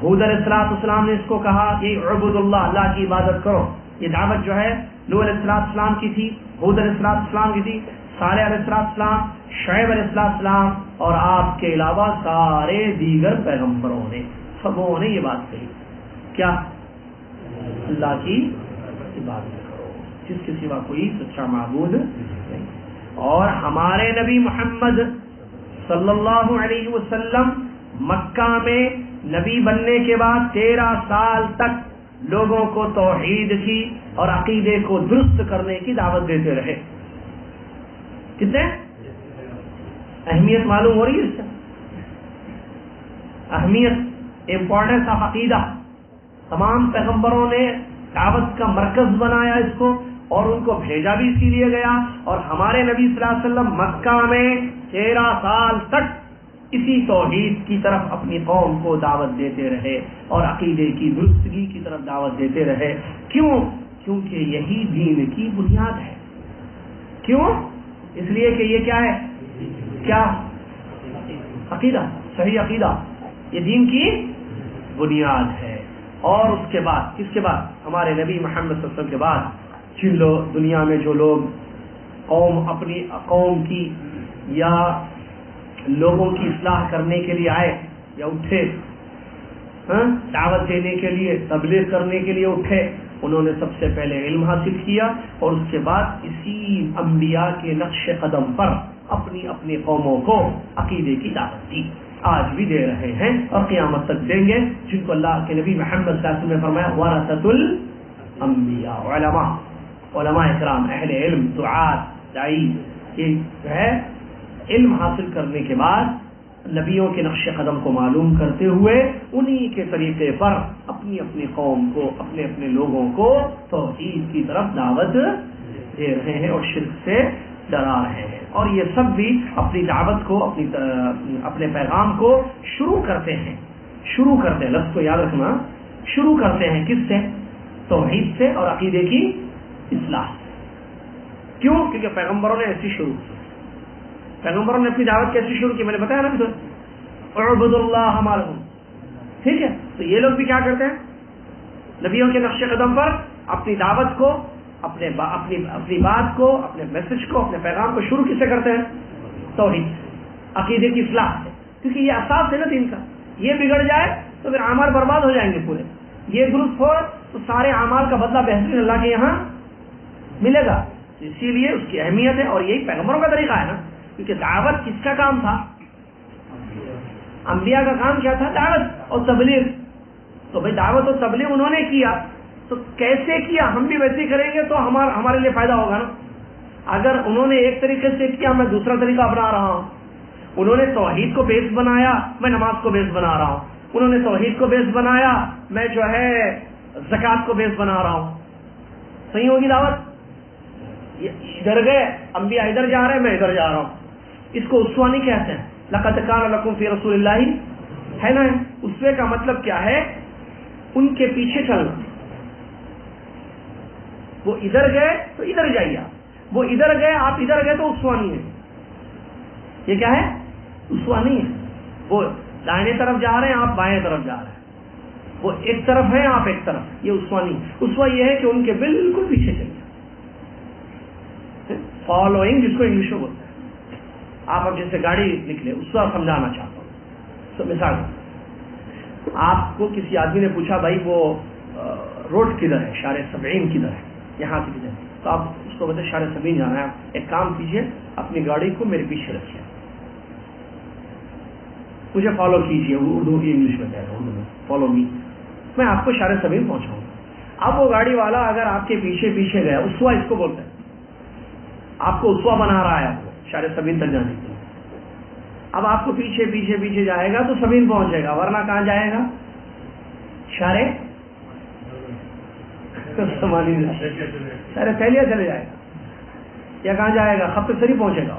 ہود علیہ السلام نے اس کو کہا کہ اعبد اللہ، اللہ کی عبادت کرو. یہ دعوت جو ہے نوح علیہ السلام کی تھی، ہود علیہ السلام کی تھی، صالح علیہ السلام، شعیب علیہ السلام، اور آپ کے علاوہ سارے دیگر پیغمبروں نے، سبوں نے یہ بات کہی. کیا؟ اللہ کی عبادت کرو جس کے سوا کوئی سچا معبود نہیں. اور ہمارے نبی محمد صلی اللہ علیہ وسلم مکہ میں نبی بننے کے بعد 13 سال تک لوگوں کو توحید کی اور عقیدے کو درست کرنے کی دعوت دیتے رہے. کتنے اہمیت معلوم ہو رہی ہے اس سے؟ اہمیت، امپورٹنس آف عقیدہ. تمام پیغمبروں نے دعوت کا مرکز بنایا اس کو، اور ان کو بھیجا بھی اسی لیے گیا. اور ہمارے نبی صلی اللہ علیہ وسلم مکہ میں 13 سال تک اسی توحید کی طرف اپنی قوم کو دعوت دیتے رہے اور عقیدے کی درستگی کی طرف دعوت دیتے رہے. کیوں؟ کیونکہ یہی دین کی بنیاد ہے. کیوں؟ اس لیے کہ یہ کیا ہے؟ کیا؟ عقیدہ، صحیح عقیدہ یہ دین کی بنیاد ہے. اور اس کے بعد، کس کے بعد؟ ہمارے نبی محمد صلی اللہ علیہ وسلم کے بعد جن لوگ دنیا میں جو لوگ اپنی قوم کی یا لوگوں کی اصلاح کرنے کے لیے آئے یا اٹھے، دعوت دینے کے لیے، تبلیغ کرنے کے لیے اٹھے، انہوں نے سب سے پہلے علم حاصل کیا اور اس کے بعد اسی انبیاء کے نقش قدم پر اپنی اپنی قوموں کو عقیدے کی دعوت دی. آج بھی دے رہے ہیں اور قیامت تک دیں گے، جن کو اللہ کے نبی محمد صلی اللہ علیہ وسلم نے فرمایا ورثۃ الانبیاء، علماء اکرام، اہل علم، دعات، داعی، یہ جو ہے علم حاصل کرنے کے بعد نبیوں کے نقش قدم کو معلوم کرتے ہوئے انہی کے طریقے پر اپنی اپنی قوم کو، اپنے اپنے لوگوں کو توحید کی طرف دعوت دے رہے ہیں اور شرک سے ڈرا رہے ہیں. اور یہ سب بھی اپنی دعوت کو، اپنے پیغام کو شروع کرتے ہیں. لفظ کو یاد رکھنا، شروع کرتے ہیں کس سے؟ توحید سے اور عقیدے کی اصلاح سے. کیوں؟ کیونکہ پیغمبروں نے ایسی شروع کی. پیغمبروں نے اپنی دعوت کیسی شروع کی؟ میں نے بتایا نا ابھی تو، اعبدوا اللہ ما لکم. ٹھیک ہے، تو یہ لوگ بھی کیا کرتے ہیں؟ نبیوں کے نقش قدم پر اپنی دعوت کو اپنی بات کو، اپنے میسج کو، اپنے پیغام کو شروع کس سے کرتے ہیں؟ توحید، عقیدے کی اصلاح سے، کیونکہ یہ اساس ہے نا دین کا. یہ بگڑ جائے تو پھر اعمال برباد ہو جائیں گے پورے. یہ درست ہو تو سارے اعمال کا بدلہ بہترین اللہ کے یہاں ملے گا. اسی لیے اس کی اہمیت ہے، اور یہی پیغمبروں کا طریقہ ہے نا. کیونکہ دعوت کس کا کام تھا؟ انبیاء کا کام کیا تھا؟ دعوت اور تبلیغ. تو بھائی دعوت اور تبلیغ انہوں نے کیا، تو کیسے کیا؟ ہم بھی ویسے ہی کریں گے تو ہمارے لیے فائدہ ہوگا نا. اگر انہوں نے ایک طریقے سے کیا، میں دوسرا طریقہ اپنا رہا ہوں. انہوں نے توحید کو بیس بنایا، میں نماز کو بیس بنا رہا ہوں. انہوں نے توحید کو بیس بنایا، میں جو ہے زکوٰۃ کو بیس بنا رہا ہوں. صحیح ہوگی دعوت؟ ادھر گئے انبیاء، ادھر جا رہے ہیں، میں ادھر جا رہا ہوں. اس کو اسوہ نہیں کہتے ہیں. لقد کان لکم فی رسول اللہ ہے نا. اسوے کا مطلب کیا ہے؟ ان کے پیچھے چلنا. وہ ادھر گئے تو ادھر جائیے، وہ ادھر گئے آپ ادھر گئے تو اسوہ نہیں ہے. یہ کیا ہے؟ اسوہ نہیں ہے. وہ دائیں طرف جا رہے ہیں، آپ بائیں طرف جا رہے ہیں. وہ ایک طرف ہے، آپ ایک طرف. یہ اسوہ نہیں. اسوہ یہ ہے کہ ان کے بالکل پیچھے چلیے. فالوئنگ جس کو انگلش میں بولتے ہیں. آپ اب جیسے گاڑی نکلے، اسوہ سمجھانا چاہتا ہوں. تو مثال آپ کو کسی آدمی نے پوچھا بھائی وہ روڈ کدھر ہے، شارع سبعین کدھر ہے، یہاں سے کدھر ہے؟ تو آپ اس کو بتائیں شارع سبعین جانا ہے. ایک کام کیجیے، اپنی گاڑی کو میرے پیچھے رکھیے، مجھے فالو کیجیے. اردو کی انگلش میں کہہ رہا ہوں، اردو میں فالو می. میں آپ کو شارع سبعین پہنچاؤں گا. اب وہ گاڑی والا اگر آپ کے پیچھے پیچھے گیا، اسوہ اس کو بولتے ہیں. آپ کو اسوہ بنا رہا ہے آپ کو شارع سبعین تک جانے کے لیے. اب آپ کو پیچھے پیچھے پیچھے جائے گا تو سبعین پہنچ جائے گا، ورنہ کہاں جائے گا؟ شارع پہلے چلے جائے گا، یا کہاں جائے گا؟ خط سری پہنچے گا.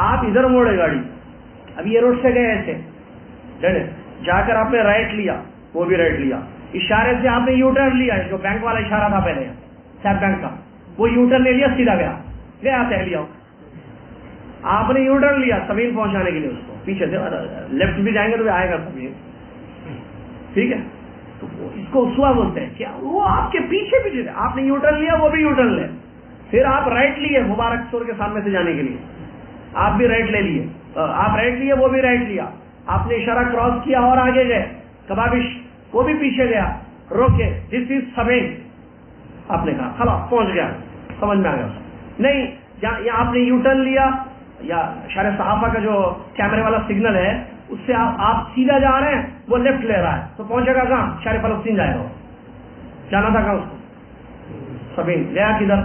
آپ ادھر موڑے گاڑی، اب یہ روڈ سے گئے ایسے جا کر آپ نے رائٹ لیا، وہ بھی رائٹ لیا. اشارے سے آپ نے یو ٹرن لیا، جو بینک والا اشارہ تھا پہلے سیپ بینک کا، وہ یو ٹرن لے لیا، سیدھا گیا تہلیا. آپ نے یو ٹرن لیا سبعین پہنچانے کے لیے. اس کو پیچھے سے لیفٹ بھی جائیں گے تو آئے گا سبعین. ٹھیک ہے، تو اس کو اسوہ بولتے ہیں. کیا وہ آپ کے پیچھے پیچھے تھے، آپ نے یو ٹرن لیا، وہ بھی یو ٹرن لے. پھر آپ رائٹ لیے مبارک سور کے سامنے سے جانے کے لیے، آپ بھی رائٹ لے لیے. آپ رائٹ لیے، وہ بھی رائٹ لیا. آپ نے اشارہ کراس کیا اور آگے گئے. کبابش وہ بھی پیچھے گیا، روکے، دس از سبعین. آپ نے کہا خلاص پہنچ گیا، سمجھ میں آ گیا. نہیں، یا آپ نے یو ٹرن لیا، یا شارع صحافہ کا جو کیمرے والا سگنل ہے اس سے آپ سیدھا جا رہے ہیں، وہ لیفٹ لے رہا ہے، تو پہنچے گا کہاں؟ شارع فلسطین جائے گا. جانا تھا کہاں اس کو؟ سبعین. گیا کدھر؟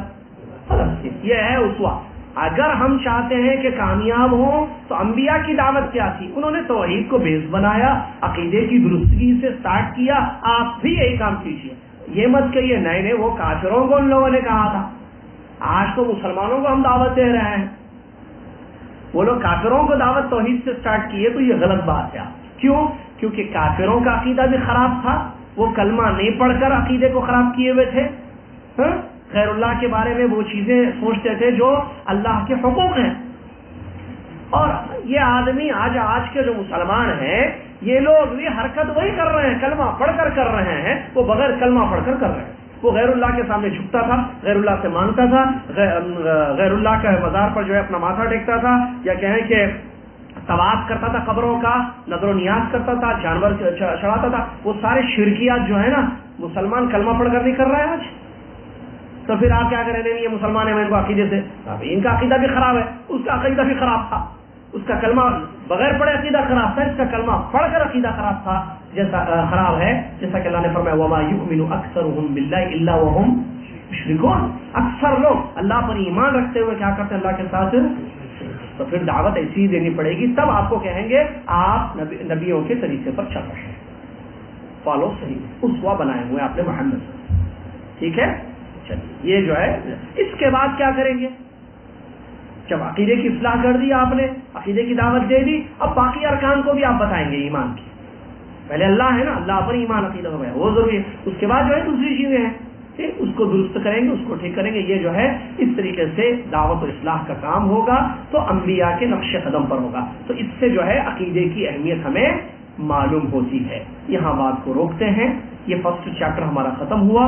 فلسطین. یہ ہے اسوہ. اگر ہم چاہتے ہیں کہ کامیاب ہوں تو انبیاء کی دعوت کیا تھی؟ انہوں نے توحید کو بیس بنایا، عقیدے کی درستگی سے سٹارٹ کیا. آپ بھی یہی کام کیجیے. یہ مت کہیے نہیں وہ کافروں کو ان لوگوں نے کہا تھا، آج تو مسلمانوں کو ہم دعوت دے رہے ہیں. وہ لوگ کافروں کو دعوت توحید سے سٹارٹ کیے تو یہ غلط بات ہے. کیوں؟ کیونکہ کافروں کا عقیدہ بھی خراب تھا، وہ کلمہ نہیں پڑھ کر عقیدے کو خراب کیے ہوئے تھے. خیر اللہ کے بارے میں وہ چیزیں سوچتے تھے جو اللہ کے حقوق ہیں. اور یہ آدمی آج کے جو مسلمان ہیں، یہ لوگ بھی حرکت وہی کر رہے ہیں، کلمہ پڑھ کر رہے ہیں. وہ بغیر کلمہ پڑھ کر رہے ہیں. وہ غیر اللہ کے سامنے جھکتا تھا، غیر اللہ سے مانگتا تھا، غیر اللہ کا مزار پر جو ہے اپنا ماتھا ٹیکتا تھا، یا کہیں کہ طواف کرتا تھا قبروں کا، نظر و نیاز کرتا تھا، جانور چڑھاتا تھا. وہ سارے شرکیات جو ہے نا، مسلمان کلمہ پڑھ کر نہیں کر رہا ہے آج. تو پھر آپ کیا کریں؟ نہیں یہ مسلمان ہے، میں ان کو عقیدے سے، ان کا عقیدہ بھی خراب ہے، اس کا عقیدہ بھی خراب تھا. اس کا کلمہ بغیر پڑھے عقیدہ خراب تھا، اس کا کلمہ پڑھ کر عقیدہ خراب تھا، جیسا خراب ہے جیسا کہ اللہ نے فرمایا وما یؤمن اکثرهم باللہ الا وهم مشرکون. اکثر لوگ اللہ پر ایمان رکھتے ہوئے کیا کرتے ہیں؟ اللہ کے ساتھ. تو پھر دعوت ایسی دینی پڑے گی، تب آپ کو کہیں گے آپ نبیوں کے طریقے پر چل رہے ہیں، فالو صحیح اسوہ بنائے ہوئے آپ نے محمد صلی اللہ علیہ وسلم. ٹھیک ہے، چلیے یہ جو ہے اس کے بعد کیا کریں گے؟ جب عقیدے کی اصلاح کر دی آپ نے، عقیدے کی دعوت دے دی، اب باقی ارکان کو بھی آپ بتائیں گے ایمان کی. پہلے اللہ ہے نا، اللہ پر ایمان عقیدہ ہو گیا وہ ضروری ہے. اس کے بعد جو ہے دوسری چیزیں ہیں، اس کو درست کریں گے، اس کو ٹھیک کریں گے. یہ جو ہے اس طریقے سے دعوت و اصلاح کا کام ہوگا تو انبیاء کے نقش قدم پر ہوگا. تو اس سے جو ہے عقیدے کی اہمیت ہمیں معلوم ہوتی ہے. یہاں بات کو روکتے ہیں. یہ فرسٹ چیپٹر ہمارا ختم ہوا.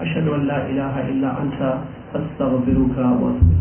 اشهد ان لا اله الا انت استغفرك واتوب